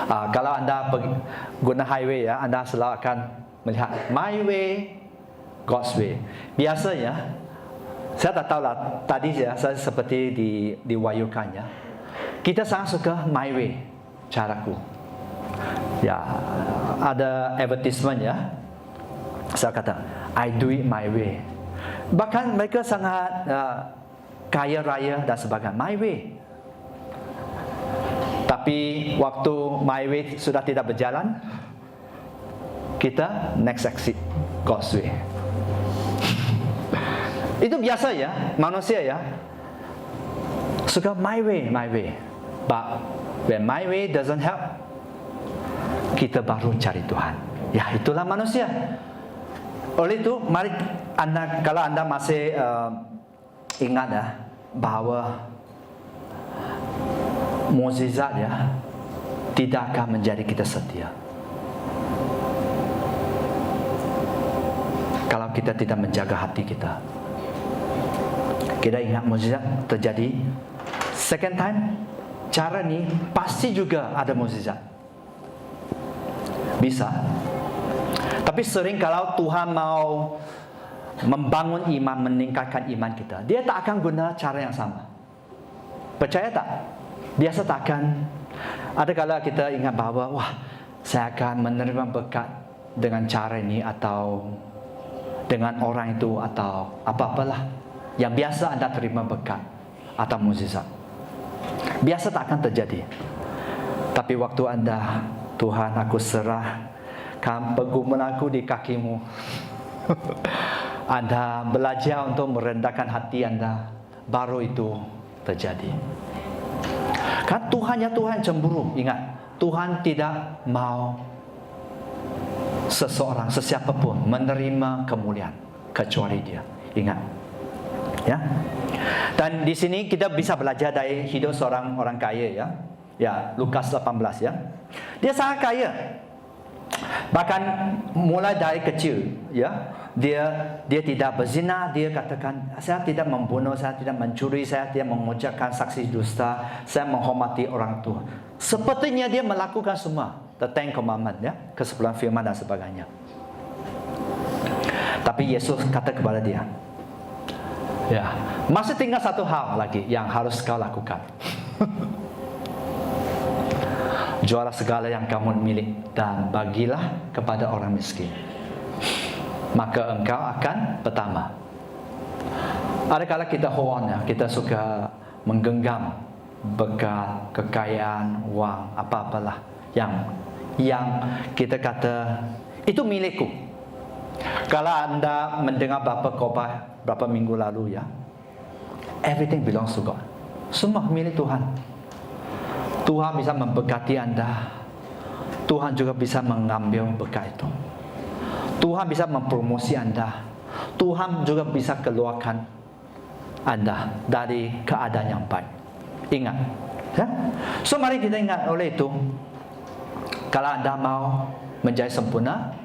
Kalau Anda guna highway ya, Anda selalu akan melihat my way, God's way. Biasanya, saya tak tahu lah. Tadi ya, saya seperti diwayukan ya. Kita sangat suka my way, caraku. Ya, ada advertisement ya. Saya kata, I do it my way. Bahkan mereka sangat kaya raya dan sebagainya. My way. Tapi waktu my way sudah tidak berjalan, kita next exit God's way. Itu biasa ya, manusia ya. Suka my way, my way. But when my way doesn't help, kita baru cari Tuhan. Ya, itulah manusia. Oleh itu, mari Anda, kalau Anda masih ingat ya, bahwa mukjizat ya tidak akan menjadi kita setia kalau kita tidak menjaga hati kita. Kita ingat mukjizat terjadi second time, cara ni pasti juga ada mukjizat. Bisa. Tapi sering kalau Tuhan mau membangun iman, meningkatkan iman kita, Dia tak akan guna cara yang sama. Percaya tak? Biasa tak akan. Ada kala kita ingat bahawa wah, saya akan menerima berkat dengan cara ini atau dengan orang itu atau apa-apalah yang biasa Anda terima berkat atau mukjizat. Biasa tak akan terjadi. Tapi waktu Anda, Tuhan, aku serahkan pergumulan aku di kaki-Mu. Anda belajar untuk merendahkan hati Anda, baru itu terjadi. Kan Tuhannya Tuhan cemburu. Ingat, Tuhan tidak mau seseorang, sesiapa pun menerima kemuliaan kecuali Dia. Ingat. Ya. Dan di sini kita bisa belajar dari hidup seorang orang kaya ya. Ya, Lukas 18 ya. Dia sangat kaya. Bahkan mulai dari kecil ya, dia tidak berzina, dia katakan saya tidak membunuh, saya tidak mencuri, saya tidak mengucapkan saksi dusta, saya menghormati orang tua. Sepertinya dia melakukan semua the Ten Commandments, ya, ke-10 firman dan sebagainya. Tapi Yesus kata kepada dia, ya, masih tinggal satu hal lagi yang harus kau lakukan. Jualah segala yang kamu milik dan bagilah kepada orang miskin, maka engkau akan pertama. Adakala kita hoan, ya, kita suka menggenggam bekal, kekayaan, uang, apa-apalah yang kita kata itu milikku. Kalau anda mendengar beberapa khotbah berapa minggu lalu, ya, everything belongs to God. Semua milik Tuhan. Tuhan bisa memberkati anda. Tuhan juga bisa mengambil berkat itu. Tuhan bisa mempromosi anda. Tuhan juga bisa keluarkan anda dari keadaan yang baik. Ingat, ya? So mari kita ingat oleh itu, kalau anda mau menjadi sempurna,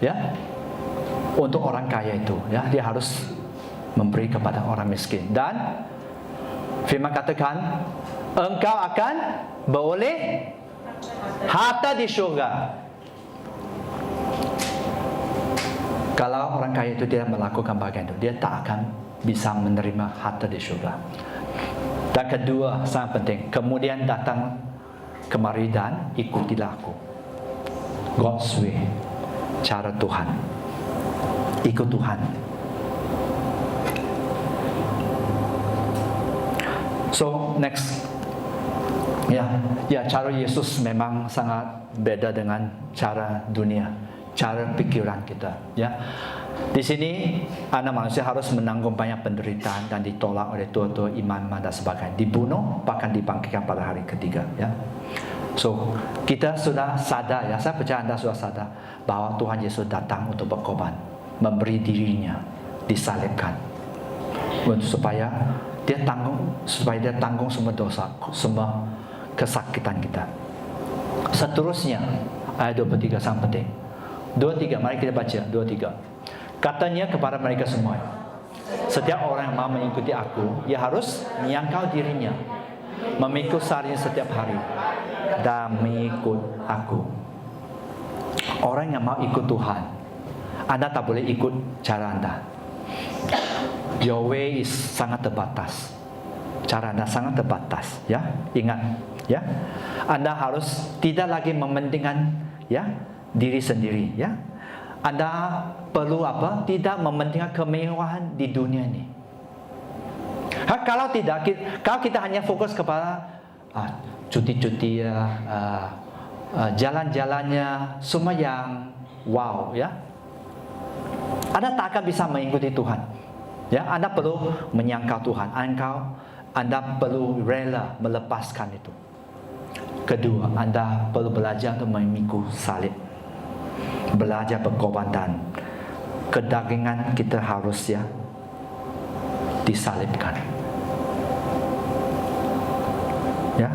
ya, untuk orang kaya itu, ya, dia harus memberi kepada orang miskin. Dan firman katakan, engkau akan beroleh harta di syurga. Kalau orang kaya itu tidak melakukan bagian itu, dia tak akan bisa menerima harta di syurga. Dan kedua, sangat penting, kemudian datang kemari dan ikutilah aku. God's way, cara Tuhan. Ikut Tuhan. So next, ya, cara Yesus memang sangat beda dengan cara dunia, cara pikiran kita, ya. Di sini anak manusia harus menanggung banyak penderitaan dan ditolak oleh tua-tua iman dan sebagainya, dibunuh bahkan dibangkitkan pada hari ketiga, ya. So kita sudah sadar, ya, saya percaya anda sudah sadar bahwa Tuhan Yesus datang untuk berkorban, memberi dirinya, disalibkan, supaya dia tanggung semua dosa, semua kesakitan kita. Seterusnya ayat 23 sangat penting. 23, mari kita baca 23. Katanya kepada mereka semua, setiap orang yang mau mengikuti aku, ia harus menyangkal dirinya, memikul salibnya setiap hari dan mengikut aku. Orang yang mau ikut Tuhan, anda tak boleh ikut cara anda. Your way is sangat terbatas. Cara anda sangat terbatas, ya. Ingat, ya. Anda harus tidak lagi mementingkan, ya, diri sendiri, ya. Anda perlu apa? Tidak mementingkan kemewahan di dunia ini. Kalau tidak, kalau kita hanya fokus kepada cuti-cuti, jalan-jalannya, semua yang wow, ya, Anda tak akan bisa mengikuti Tuhan. Ya, Anda perlu menyangkal Tuhan. Anda perlu rela melepaskan itu. Kedua, Anda perlu belajar untuk memikul salib, belajar berkorban, dan kedagingan kita harus, ya, disalibkan, ya,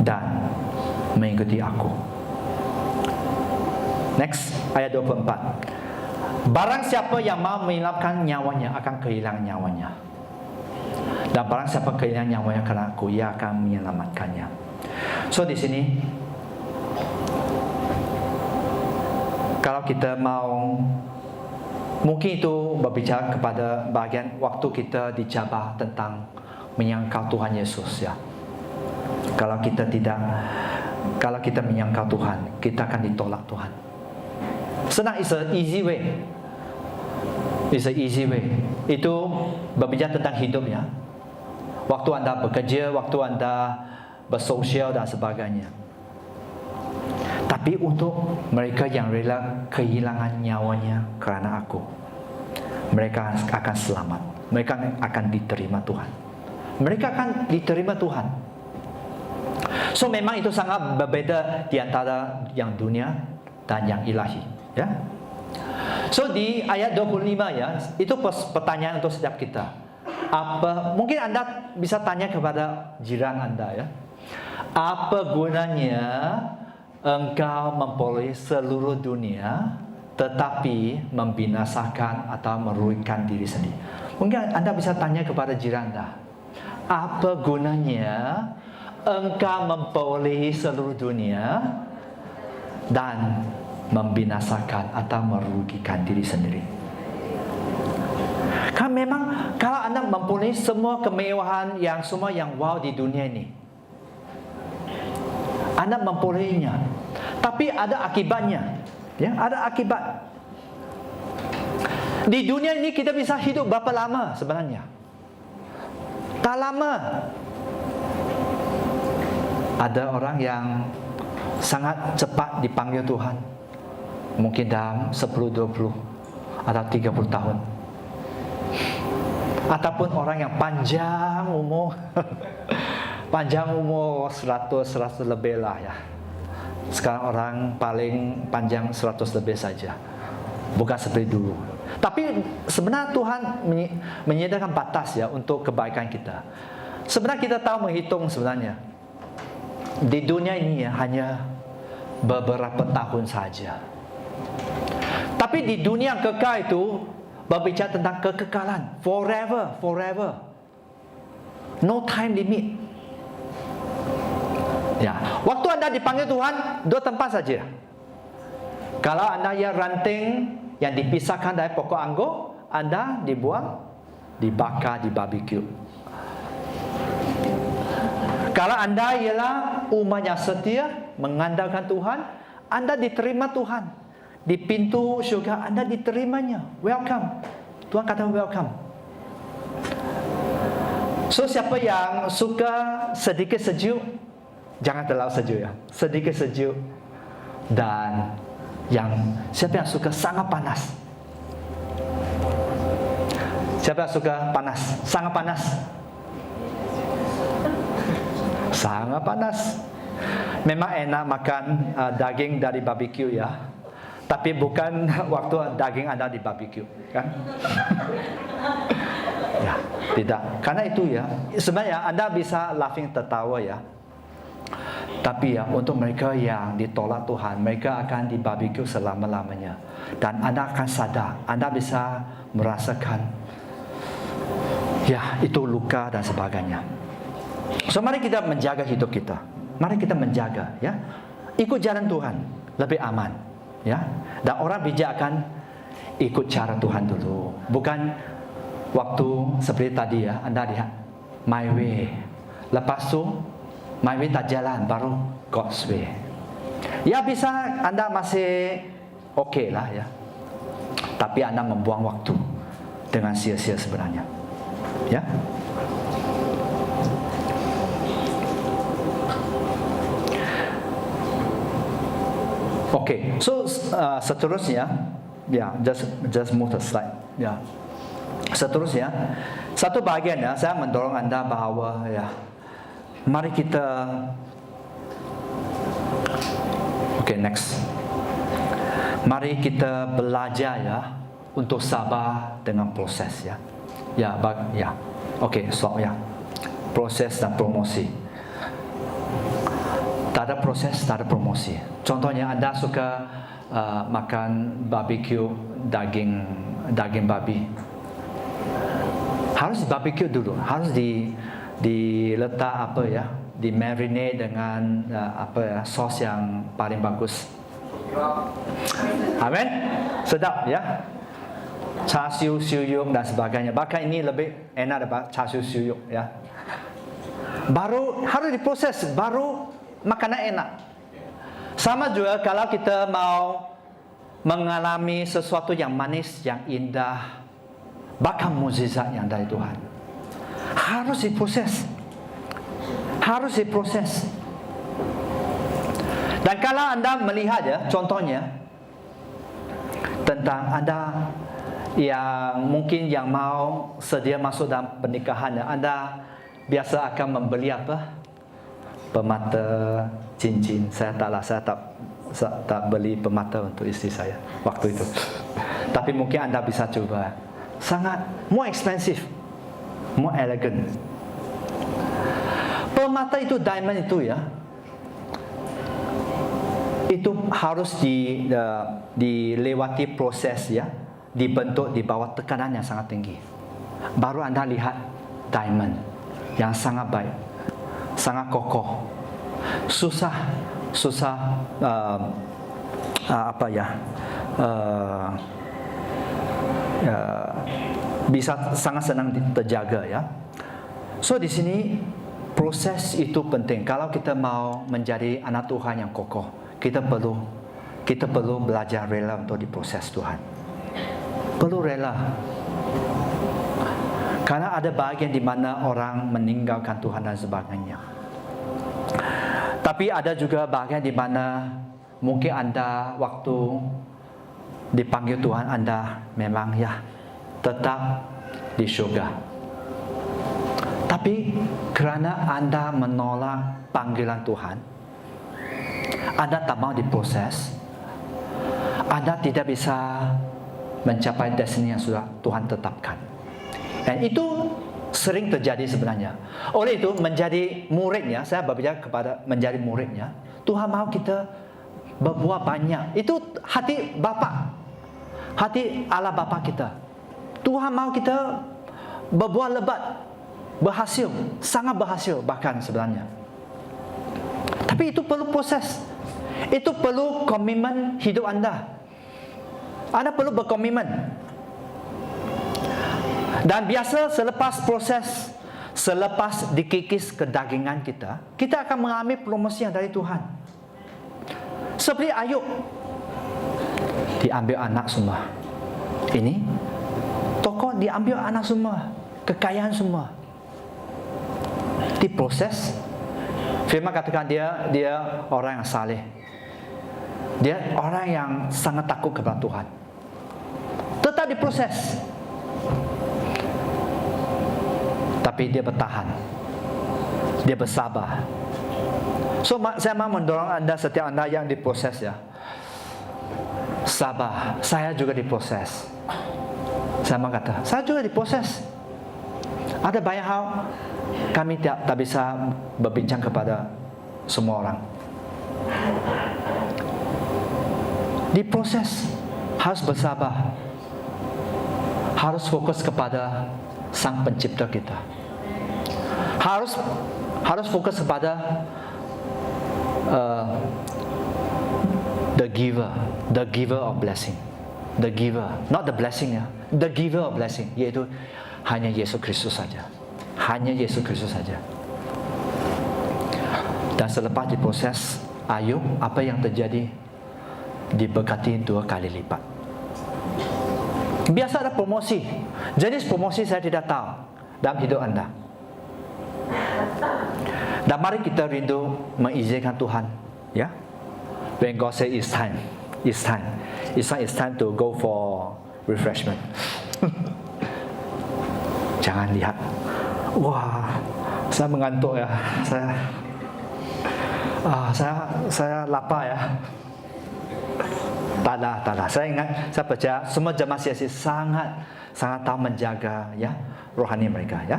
dan mengikuti aku. Next, ayat 24. Barang siapa yang mau menyelamatkan nyawanya akan kehilangan nyawanya, dan barang siapa kehilangan nyawanya karena aku, ia akan menyelamatkannya. So di sini, kalau kita mau, mungkin itu berbicara kepada bagian waktu kita dicabar tentang menyangkal Tuhan Yesus, ya. Kalau kita menyangkal Tuhan, kita akan ditolak Tuhan. Senang, it's an easy way. It's an easy way. Itu berbicara tentang hidup, ya. Waktu anda bekerja, waktu anda bersosial dan sebagainya. Tapi untuk mereka yang rela kehilangan nyawanya kerana aku, mereka akan selamat. Mereka akan diterima Tuhan. Mereka akan diterima Tuhan. So memang itu sangat berbeda di antara yang dunia dan yang ilahi, ya. So di ayat 25, ya, itu pertanyaan untuk setiap kita. Mungkin anda bisa tanya kepada jiran anda, ya. Apa gunanya engkau memperoleh seluruh dunia tetapi membinasakan atau merugikan diri sendiri. Mungkin Anda bisa tanya kepada jiran Anda, apa gunanya engkau memperolehi seluruh dunia dan membinasakan atau merugikan diri sendiri? Kan memang kalau Anda mempunyai semua kemewahan yang semua yang wow di dunia ini, Anda mempunyainya, tapi ada akibatnya. Ya, ada akibat. Di dunia ini kita bisa hidup berapa lama sebenarnya? Tak lama. Ada orang yang sangat cepat dipanggil Tuhan. Mungkin dalam 10, 20 atau 30 tahun. Ataupun orang yang panjang umur. Panjang umur 100 lebih lah ya. Sekarang orang paling panjang 100 lebih saja. Bukan seperti dulu. Tapi sebenarnya Tuhan menyediakan batas ya untuk kebaikan kita. Sebenarnya kita tahu menghitung sebenarnya. Di dunia ini ya, hanya beberapa tahun saja. Tapi di dunia yang kekal itu berbicara tentang kekekalan. Forever. No time limit. Ya, waktu Anda dipanggil Tuhan, 2 tempat saja. Kalau Anda yang ranting yang dipisahkan dari pokok anggur, Anda dibuang, dibakar, di barbecue. Kalau Anda ialah umat yang setia, mengandalkan Tuhan, Anda diterima Tuhan. Di pintu syurga Anda diterimanya. Welcome. Tuhan kata welcome. So siapa yang suka sedikit sejuk, jangan terlalu sejuk ya. Sedikit sejuk. Dan siapa yang suka sangat panas? Siapa yang suka panas? Sangat panas. Sangat panas. Memang enak makan daging dari barbecue ya. Tapi bukan waktu daging Anda di barbecue, kan? Ya, tidak. Karena itu ya, sebenarnya Anda bisa laughing, tertawa ya. Tapi ya, untuk mereka yang ditolak Tuhan, mereka akan di barbecue selama-lamanya. Dan Anda akan sadar, Anda bisa merasakan, ya, itu luka dan sebagainya. So, mari kita menjaga hidup kita. Mari kita menjaga, ya. Ikut jalan Tuhan, lebih aman, ya. Dan orang bijak akan ikut cara Tuhan dulu. Bukan waktu seperti tadi ya, Anda lihat, my way. Lepas tu, my way tak jalan, baru God's way. Ya bisa Anda masih okey lah ya. Tapi Anda membuang waktu dengan sia-sia sebenarnya. Ya. Okay, so seterusnya, ya, just move the slide. Ya. Seterusnya, satu bahagian ya, saya mendorong Anda bahawa ya, mari kita, okay, next. Mari kita belajar ya untuk sabar dengan proses ya. Ya, okay, so ya, proses dan promosi. Tak ada proses, tak ada promosi. Contohnya Anda suka makan barbecue daging babi. Harus di barbecue dulu, harus diletak apa ya, di marinate dengan sos yang paling bagus. Amin. Sedap ya. Char siu, siuyuk dan sebagainya. Bahkan ini lebih enak daripada char siu, siuyuk ya. Baru harus diproses, baru makanan enak. Sama juga kalau kita mau mengalami sesuatu yang manis, yang indah, bahkan mukjizat yang dari Tuhan, harus diproses. Harus diproses. Dan kalau Anda melihat ya, contohnya tentang Anda yang mungkin yang mau sedia masuk dalam pernikahan, Anda biasa akan membeli apa? Permata, cincin. Saya tak beli permata untuk isteri saya waktu itu. Tapi mungkin Anda bisa coba. Sangat more expensive, more elegant. Permata itu, diamond itu ya, itu harus dilewati proses ya, dibentuk di bawah tekanan yang sangat tinggi. Baru Anda lihat diamond yang sangat baik, sangat kokoh. Susah bisa sangat senang terjaga ya. So di sini proses itu penting. Kalau kita mau menjadi anak Tuhan yang kokoh, kita perlu belajar rela untuk diproses Tuhan. Perlu rela. Karena ada bagian di mana orang meninggalkan Tuhan dan sebagainya. Tapi ada juga bagian di mana mungkin Anda waktu dipanggil Tuhan, Anda memang ya tetap di surga. Tapi kerana Anda menolak panggilan Tuhan, Anda tak mau diproses, Anda tidak bisa mencapai destinasi yang sudah Tuhan tetapkan. Dan itu sering terjadi sebenarnya. Oleh itu menjadi muridnya, saya berbicara kepada menjadi muridnya, Tuhan mau kita berbuat banyak. Itu hati Bapa, hati Allah Bapa kita. Tuhan mau kita berbuat lebat, berhasil, sangat berhasil bahkan sebenarnya. Tapi itu perlu proses. Itu perlu komitmen hidup Anda. Anda perlu berkomitmen. Dan biasa selepas proses, selepas dikikis kedagingan kita, kita akan mengalami promosi yang dari Tuhan. Seperti Ayub, diambil anak semua. Ini tokoh diambil anak semua, kekayaan semua. Diproses. Firman katakan dia orang yang saleh. Dia orang yang sangat takut kepada Tuhan. Tetap diproses. Tapi dia bertahan. Dia bersabar. So saya mau mendorong Anda, setiap Anda yang diproses ya, sabar. Saya juga diproses. Saya mau kata, saya juga diproses. Ada banyak hal kami tak bisa berbincang kepada semua orang. Diproses, harus bersabar, harus fokus kepada Sang Pencipta kita. Harus fokus kepada the giver of blessing, the giver, not the blessing ya, the giver of blessing, yaitu hanya Yesus Kristus saja, hanya Yesus Kristus saja. Dan selepas diproses Ayub, apa yang terjadi? Diberkati 2 kali lipat. Biasa ada promosi. Jenis promosi saya tidak tahu dalam hidup Anda. Dan mari kita rindu mengizinkan Tuhan, ya. When God say it's time, it's time. It's time to go for refreshment. Jangan lihat, wah, saya mengantuk ya, saya lapar ya. Tak ada. Saya ingat, saya percaya semua jemaat CSC sangat tahu menjaga ya rohani mereka ya.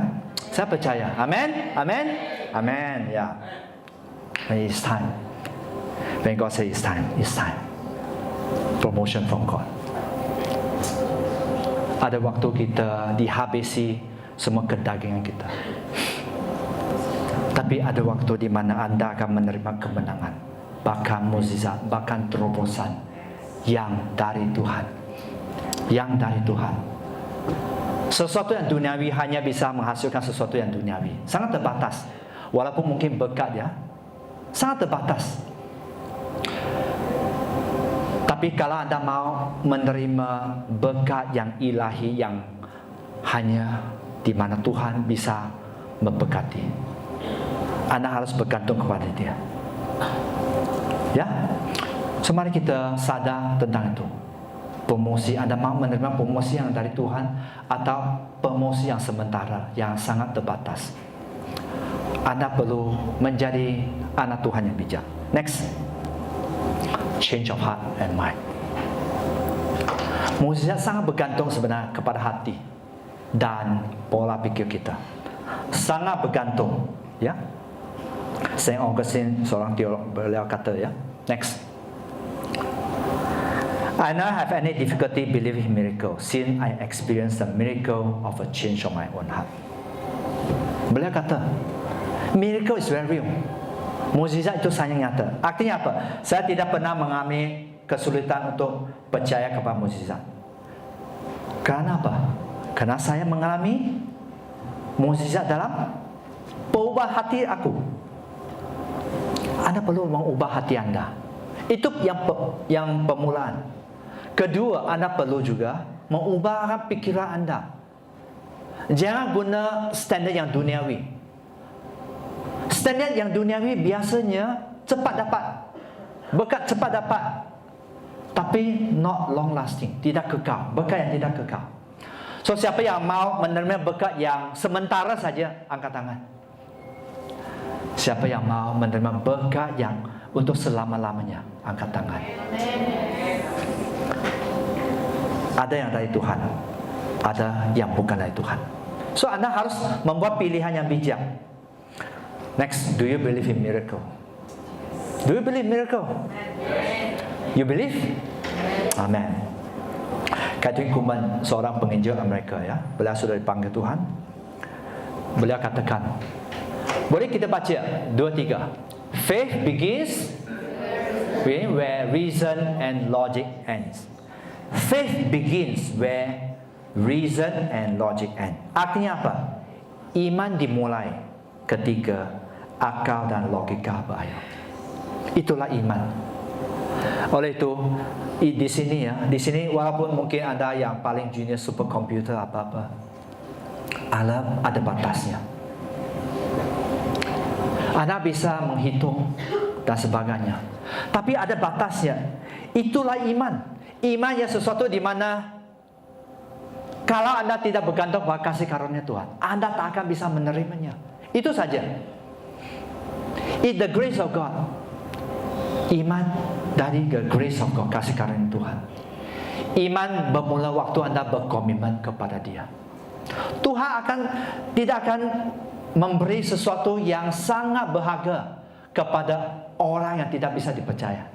Saya percaya. Amen. Ya. It's time. When God say it's time. Promotion from God. Ada waktu kita dihabisi semua kedagingan kita. Tapi ada waktu di mana Anda akan menerima kemenangan, bahkan mukjizat, bahkan terobosan yang dari Tuhan. Sesuatu yang duniawi hanya bisa menghasilkan sesuatu yang duniawi. Sangat terbatas. Walaupun mungkin berkat ya, sangat terbatas. Tapi kalau Anda mau menerima berkat yang ilahi, yang hanya di mana Tuhan bisa memberkati, Anda harus bergantung kepada Dia. Ya? So, mari kita sadar tentang itu. Promosi, Anda mau menerima promosi yang dari Tuhan atau promosi yang sementara, yang sangat terbatas. Anda perlu menjadi anak Tuhan yang bijak. Next, change of heart and mind. Mukjizat sangat bergantung sebenarnya kepada hati dan pola pikir kita. Sangat bergantung, ya. Saint Augustine, seorang teolog, beliau kata ya. Next, I now have any difficulty believing in miracle since I experienced the miracle of a change of my own heart. Beliau kata, miracle is very real. Mukjizat itu sangat nyata. Artinya apa? Saya tidak pernah mengalami kesulitan untuk percaya kepada mukjizat. Karena apa? Karena saya mengalami mukjizat dalam mengubah hati aku. Anda perlu mengubah hati Anda. Itu yang permulaan. Kedua, Anda perlu juga mengubah pikiran Anda. Jangan guna standard yang duniawi. Standard yang duniawi biasanya cepat dapat, berkat cepat dapat, tapi not long lasting, tidak kekal, berkat yang tidak kekal. So siapa yang mau menerima berkat yang sementara saja, angkat tangan. Siapa yang mau menerima berkat yang untuk selama-lamanya, angkat tangan. Ada yang dari Tuhan, ada yang bukan dari Tuhan. So Anda harus membuat pilihan yang bijak. Next, do you believe in miracle? Do you believe in miracle? You believe? Amen. Kathryn Kuhlman, seorang penginjil Amerika, ya, beliau sudah dipanggil Tuhan. Beliau katakan, boleh kita baca 2-3. Faith begins where reason and logic ends. Faith begins where reason and logic end. Artinya apa? Iman dimulai ketika akal dan logika berayun. Itulah iman. Oleh itu, di sini walaupun mungkin Anda yang paling junior superkomputer apa-apa, alam ada batasnya. Anda bisa menghitung dan sebagainya, tapi ada batasnya. Itulah iman. Iman yang sesuatu di mana kalau Anda tidak bergantung pada kasih karunia Tuhan, Anda tak akan bisa menerimanya. Itu saja. It's the grace of God. Iman dari the grace of God, kasih karunia Tuhan. Iman bermula waktu Anda berkomitmen kepada Dia. Tuhan tidak akan memberi sesuatu yang sangat berharga kepada orang yang tidak bisa dipercaya.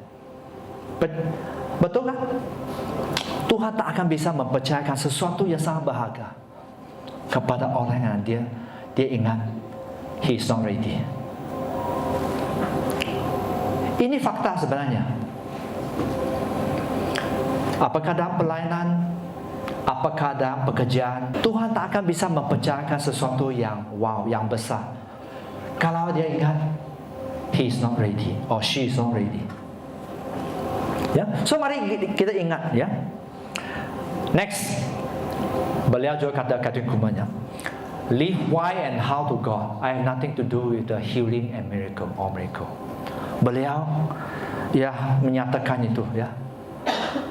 Betul kan? Tuhan tak akan bisa mempercayakan sesuatu yang sangat berharga kepada orang yang dia ingat he is not ready. Ini fakta sebenarnya. Apakah dalam pelayanan, apakah dalam pekerjaan, Tuhan tak akan bisa mempercayakan sesuatu yang wow, yang besar kalau dia ingat he is not ready or she is not ready. Ya, so mari kita ingat, ya. Next, beliau juga kata Kathryn Kuhlman, ya, live why and how to God. I have nothing to do with the healing and miracle or miracle. Beliau ya menyatakan itu, ya,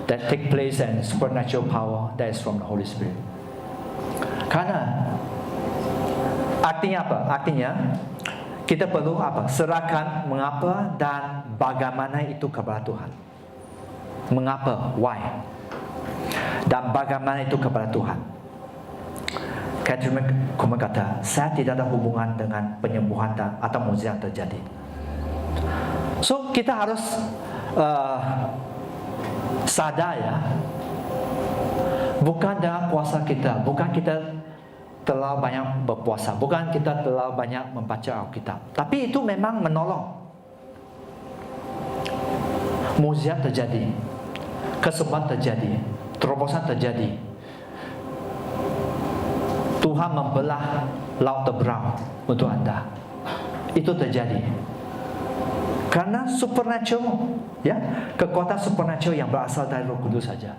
that take place and supernatural power that is from the Holy Spirit. Karena artinya apa? Artinya kita perlu apa? Serahkan mengapa dan bagaimana itu kepada Tuhan. Mengapa? Why? Dan bagaimana itu kepada Tuhan. Kathryn Kuhlman kata, saya tidak ada hubungan dengan penyembuhan atau mukjizat yang terjadi. So kita harus sadar, ya, bukan dengan kuasa kita, bukan kita terlalu banyak berpuasa, bukan kita terlalu banyak membaca Alkitab, tapi itu memang menolong. Mukjizat terjadi, kesembuhan terjadi, terobosan terjadi. Tuhan membelah laut terberang untuk Anda. Itu terjadi karena supernatural, ya, kekuatan supernatural yang berasal dari Roh Kudus saja.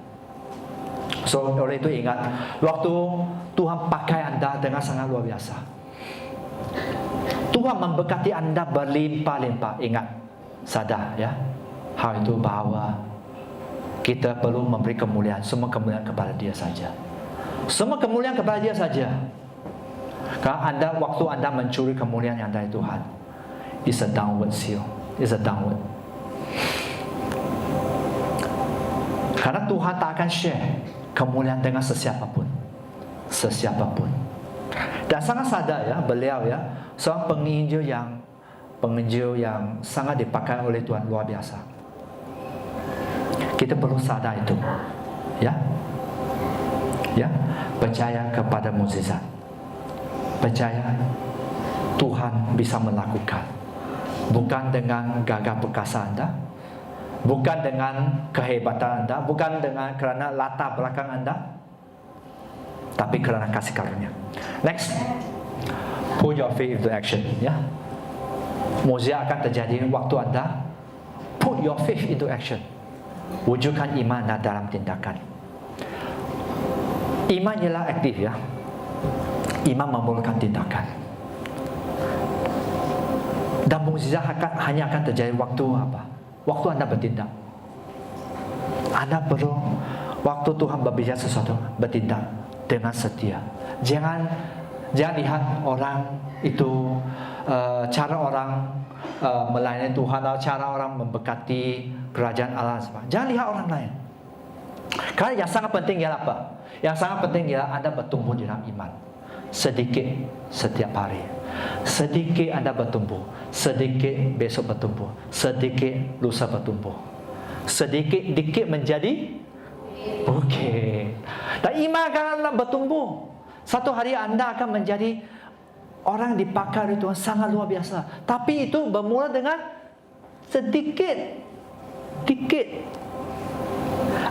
So oleh itu ingat, waktu Tuhan pakai Anda dengan sangat luar biasa, Tuhan memberkati Anda berlimpah-limpah. Ingat, sadar, ya, hal itu bahwa kita perlu memberi kemuliaan, semua kemuliaan kepada Dia saja. Semua kemuliaan kepada Dia saja. Karena waktu Anda mencuri kemuliaan yang dari Tuhan, it's a downward seal, it's a downward. Karena Tuhan tak akan share kemuliaan dengan sesiapapun, sesiapapun. Dan sangat sadar, ya, beliau, ya, seorang penginjil yang sangat dipakai oleh Tuhan luar biasa. Kita perlu sadar itu. Ya. Ya, percaya kepada mukjizat. Percaya Tuhan bisa melakukan. Bukan dengan gagah perkasa Anda, bukan dengan kehebatan Anda, bukan dengan kerana latar belakang Anda, tapi kerana kasih karunia. Next, put your faith into action. Ya, mukjizat akan terjadi waktu Anda put your faith into action. Wujudkan iman Anda dalam tindakan. Iman ialah aktif, ya. Iman memerlukan tindakan. Dan mukjizat hanya akan terjadi waktu apa? Waktu Anda bertindak. Anda perlu waktu Tuhan berbicara sesuatu, bertindak dengan setia. Jangan lihat orang itu cara orang melayani Tuhan atau cara orang memberkati kerajaan Allah. Jangan lihat orang lain. Karena yang sangat penting ialah apa? Yang sangat penting ialah Anda bertumbuh dalam iman. Sedikit setiap hari. Sedikit Anda bertumbuh, sedikit besok bertumbuh, sedikit lusa bertumbuh, sedikit-dikit menjadi bukit. Dan iman akan bertumbuh. Satu hari Anda akan menjadi orang dipakai oleh Tuhan sangat luar biasa. Tapi itu bermula dengan sedikit.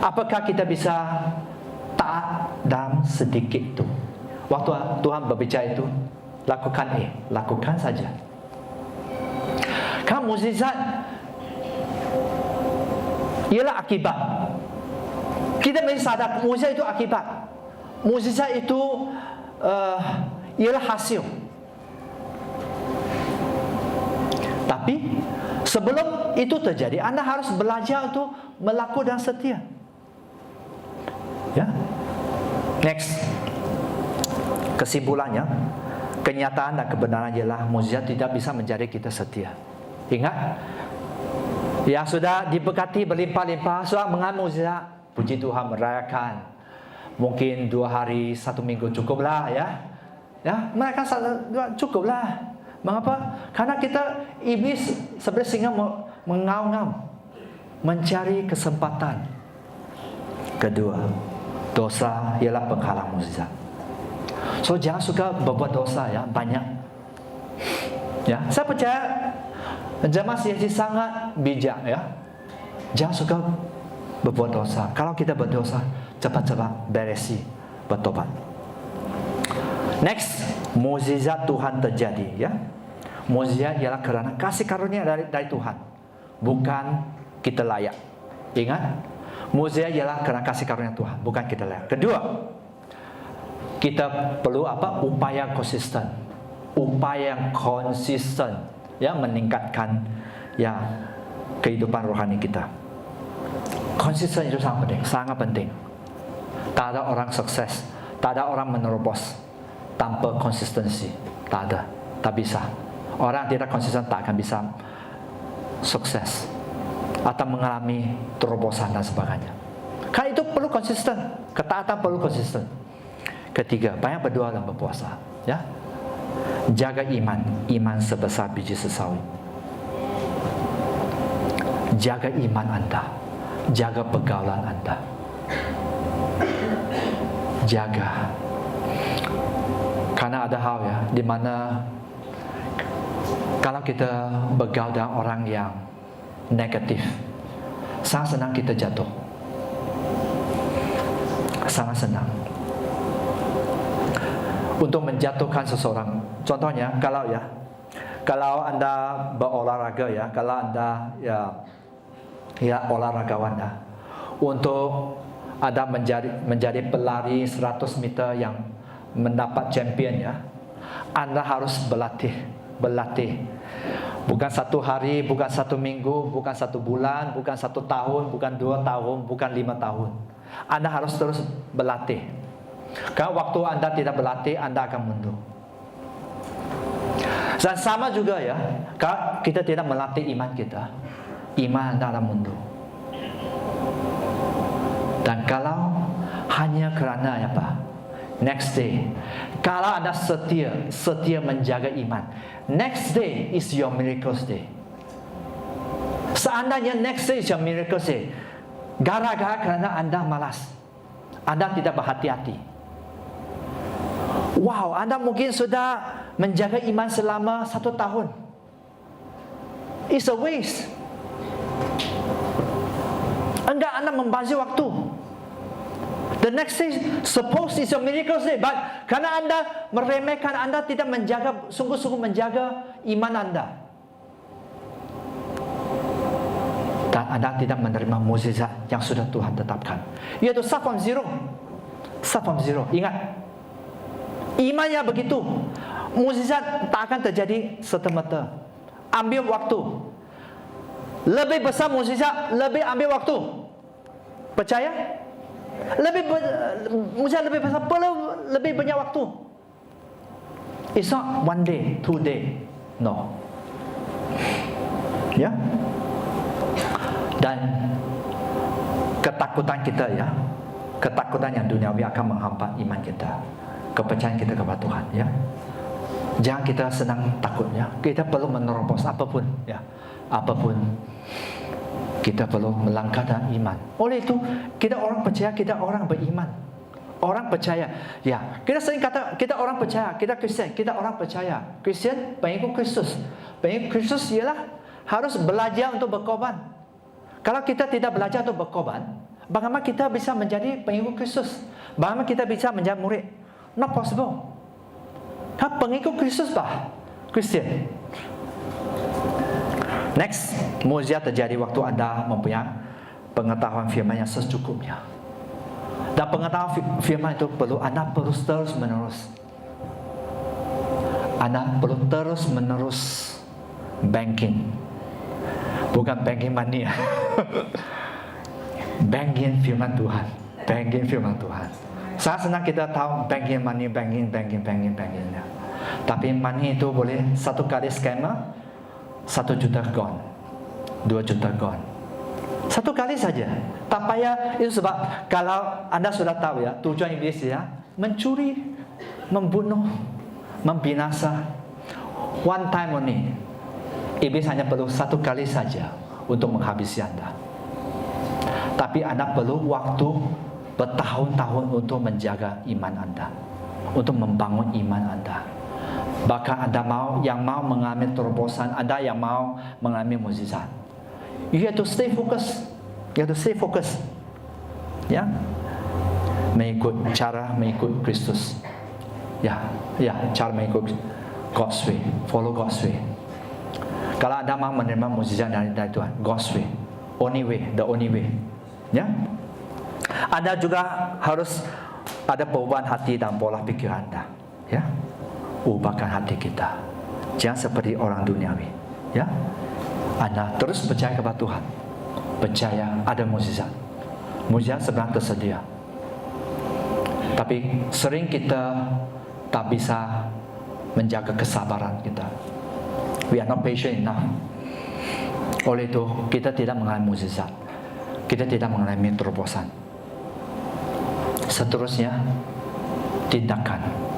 Apakah kita bisa taat dalam sedikit itu? Waktu Tuhan berbicara itu, lakukan lakukan saja. Karena mukjizat ialah akibat. Kita mesti sadar mukjizat itu akibat. Mukjizat itu ialah hasil. Tapi sebelum itu terjadi, Anda harus belajar untuk melakukan dan setia. Ya. Next. Kesimpulannya, kenyataan dan kebenaran ialah mukjizat tidak bisa menjadi kita setia. Ingat, yang sudah diberkati berlimpah-limpah, sudah mengalami mukjizat, puji Tuhan, merayakan. Mungkin 2 hari, 1 minggu cukuplah, ya. Ya, mereka cukuplah. Mengapa? Karena kita iblis sebenarnya singa mengaum-ngaum, mencari kesempatan. Kedua, dosa ialah penghalang mukjizat. So jangan suka berbuat dosa, ya, banyak. Ya, saya percaya jemaat CSC sangat bijak, ya. Jangan suka berbuat dosa. Kalau kita berdosa, cepat-cepat beresi, bertobat. Next, mukjizat Tuhan terjadi, ya. Mukjizat ialah kerana kasih karunia dari Tuhan, bukan kita layak. Ingat, mukjizat ialah kerana kasih karunia Tuhan, bukan kita layak. Kedua, kita perlu apa? Upaya konsisten. Upaya yang konsisten, ya, meningkatkan, ya, kehidupan rohani kita. Konsisten itu sangat penting, sangat penting. Tak ada orang sukses, tak ada orang menerobos tanpa konsistensi. Tak ada, tak bisa. Orang tidak konsisten tak akan bisa sukses atau mengalami terobosan dan sebagainya. Karena itu perlu konsisten, ketaatan perlu konsisten. Ketiga, banyak berdoa dan berpuasa, ya. Jaga iman sebesar biji sesawi. Jaga iman Anda, jaga pergaulan Anda. Jaga. Karena ada hal, ya, di mana kalau kita bergaul dengan orang yang negatif, sangat senang kita jatuh. Sangat senang. Untuk menjatuhkan seseorang. Contohnya, kalau Anda berolahraga, ya, kalau Anda ya olahragawan, ya, untuk Anda menjadi pelari 100 meter yang mendapat champion, ya, Anda harus berlatih. Bukan 1 hari, bukan 1 minggu, bukan 1 bulan, bukan 1 tahun, bukan 2 tahun, bukan 5 tahun. Anda harus terus berlatih. Kalau waktu Anda tidak berlatih, Anda akan mundur. Dan sama juga, ya, kalau kita tidak melatih iman kita, iman Anda akan mundur. Dan kalau hanya kerana apa? Next day, kalau Anda setia menjaga iman, next day is your miracle day. Seandainya next day is your miracle day, Gara-gara kerana Anda malas, Anda tidak berhati-hati. Wow, Anda mungkin sudah menjaga iman selama 1 tahun. It's a waste. Enggak, Anda membazir waktu. The next day, suppose it's a miracle day, but karena Anda meremehkan, Anda tidak menjaga, sungguh-sungguh menjaga iman Anda, dan Anda tidak menerima mukjizat yang sudah Tuhan tetapkan. You have to start from zero. Start from zero. Ingat, imannya begitu. Mukjizat tak akan terjadi serta-merta. Ambil waktu. Lebih besar mukjizat, lebih ambil waktu. Percaya? Mukjizat lebih besar, perlu lebih banyak waktu. It's not 1 day, 2 day. No. Ya. Dan ketakutan kita, ya, ketakutan yang duniawi akan menghambat iman kita, kepercayaan kita kepada Tuhan, ya. Jangan kita senang takut, ya. Kita perlu menerobos apapun, ya. Apapun, kita perlu melangkah dalam iman. Oleh itu, kita orang percaya, kita orang beriman. Orang percaya, ya. Kita sering kata kita orang percaya, kita Kristian, kita orang percaya. Kristian, pengikut Kristus. Pengikut Kristus ialah harus belajar untuk berkorban. Kalau kita tidak belajar untuk berkorban, bagaimana kita bisa menjadi pengikut Kristus? Bagaimana kita bisa menjadi murid? Not possible. Kan pengikut Kristus bah, Kristian. Next, mukjizat terjadi waktu Anda mempunyai pengetahuan firman yang secukupnya. Dan pengetahuan firman itu perlu Anda terus menerus. Anda perlu terus menerus banking. Bukan banking money. Banking firman Tuhan. Banking firman Tuhan. Sangat senang kita tahu banking money, banking. Tapi money itu boleh satu kali scammer 1 juta gone, 2 juta gone. Satu kali saja. Tak payah. Itu sebab kalau Anda sudah tahu, ya, tujuan iblis, ya, mencuri, membunuh, membinasa. One time only. Iblis hanya perlu 1 kali saja untuk menghabisi Anda. Tapi Anda perlu waktu bertahun-tahun untuk menjaga iman Anda, untuk membangun iman Anda. Bahkan Anda yang mau mengalami terobosan, Anda yang mau mengalami mukjizat. You have to stay focus. You have to stay focus. Ya, mengikut Kristus. Ya, cara mengikut God's way, follow God's way. Kalau Anda mau menerima mukjizat dari Tuhan, God's way, the only way. Ya, Anda juga harus ada perubahan hati dan pola pikir Anda. Ya. Ubahkan hati kita. Jangan seperti orang duniawi, ya. Anda terus percaya kepada Tuhan. Percaya ada mukjizat. Mukjizat sebenarnya tersedia. Tapi sering kita tak bisa menjaga kesabaran kita. We are not patient enough. Oleh itu, kita tidak mengalami mukjizat. Kita tidak mengalami terobosan. Seterusnya, tindakan.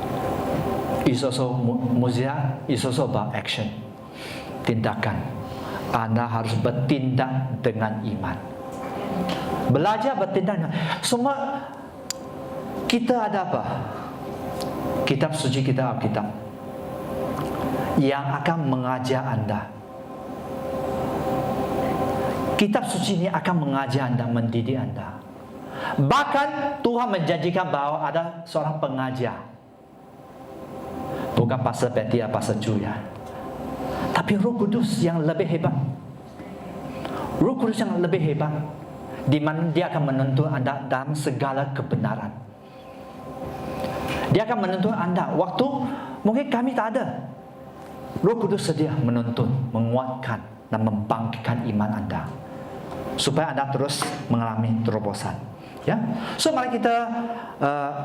It's also mukjizat, it's also about action. Tindakan. Anda harus bertindak dengan iman. Belajar bertindak. Semua kita ada apa? Kitab suci kita, Alkitab, yang akan mengajar Anda. Kitab suci ini akan mengajar Anda, mendidik Anda. Bahkan Tuhan menjanjikan bahwa ada seorang pengajar. Bukan Pastor Betty atau Pastor Julia, tapi Roh Kudus yang lebih hebat. Roh Kudus yang lebih hebat, di mana dia akan menuntun Anda dalam segala kebenaran. Dia akan menuntun Anda waktu mungkin kami tak ada. Roh Kudus sedia menuntun, menguatkan dan membangkitkan iman Anda, supaya Anda terus mengalami terobosan. Ya, so mari kita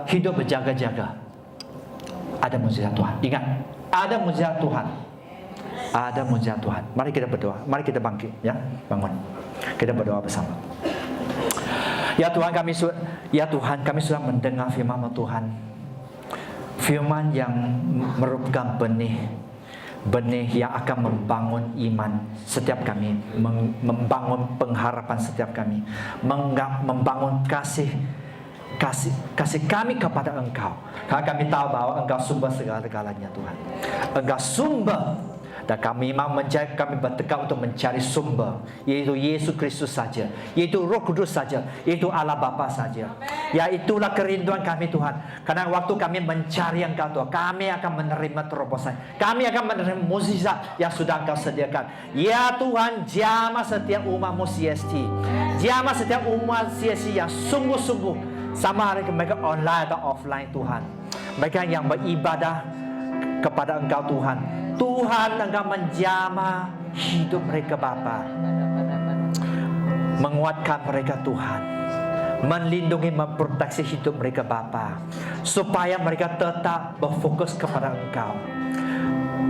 hidup berjaga-jaga. Ada mukjizat Tuhan. Ingat, ada mukjizat Tuhan. Ada mukjizat Tuhan. Mari kita berdoa. Mari kita bangkit, ya, bangun. Kita berdoa bersama. Ya Tuhan, kami sudah mendengar firman Tuhan. Firman yang merupakan benih benih yang akan membangun iman setiap kami, membangun pengharapan setiap kami, membangun kasih kami kepada Engkau. Karena kami tahu bahwa Engkau sumber segala-galanya, Tuhan. Engkau sumber. Dan kami memang kami bertekad untuk mencari sumber, yaitu Yesus Kristus saja, yaitu Roh Kudus saja, yaitu Allah Bapa saja. Ya, itulah kerinduan kami, Tuhan. Karena waktu kami mencari Engkau, Tuhan, kami akan menerima terobosan, kami akan menerima mukjizat yang sudah Engkau sediakan. Ya Tuhan, jamah setiap umat-Mu CST, jamah setiap umat CST yang sungguh-sungguh, sama ada mereka online atau offline, Tuhan, mereka yang beribadah kepada Engkau, Tuhan. Tuhan, Engkau menjamah hidup mereka, Bapa. Menguatkan mereka, Tuhan. Melindungi, memproteksi hidup mereka, Bapa. Supaya mereka tetap berfokus kepada Engkau.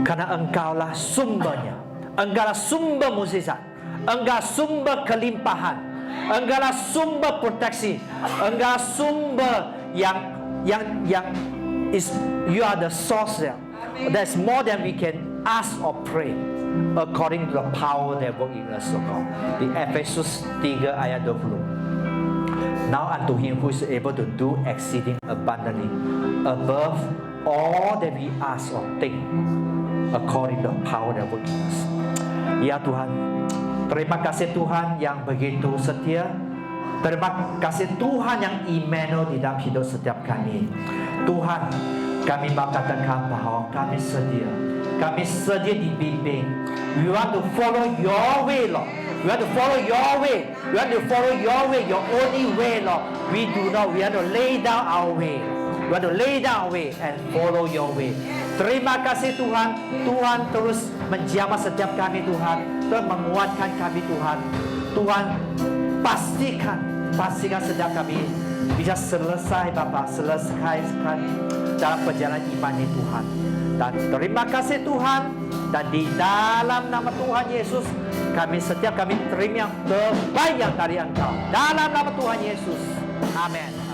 Karena Engkaulah sumbernya. Engkaulah sumber mukjizat. Engkau sumber kelimpahan. Engkaulah sumber proteksi. Engkau sumber yang you are the source there. That's more than we can ask or pray, according to the power that work in us, O God. Di Efesus 3 ayat 20. Now unto Him who is able to do exceeding abundantly above all that we ask or think, according to the power that work in us. Ya Tuhan, terima kasih Tuhan yang begitu setia. Terima kasih Tuhan yang Immanuel di dalam hidup setiap kami. Tuhan, kami mau katakan bahwa kami sedia dibimbing. We want to follow Your way, Lord. We want to follow Your way. We want to follow Your way, Your only way, Lord. We want to lay down our way. We want to lay down our way and follow Your way. Terima kasih Tuhan. Tuhan terus menjamah setiap kami, Tuhan. Tuhan menguatkan kami, Tuhan. Tuhan pastikan setiap kami bisa selesai, Bapa, selesaikan dalam perjalanan iman ini, Tuhan. Dan terima kasih Tuhan. Dan di dalam nama Tuhan Yesus, setiap kami terima yang terbaik yang dari Engkau. Dalam nama Tuhan Yesus. Amin.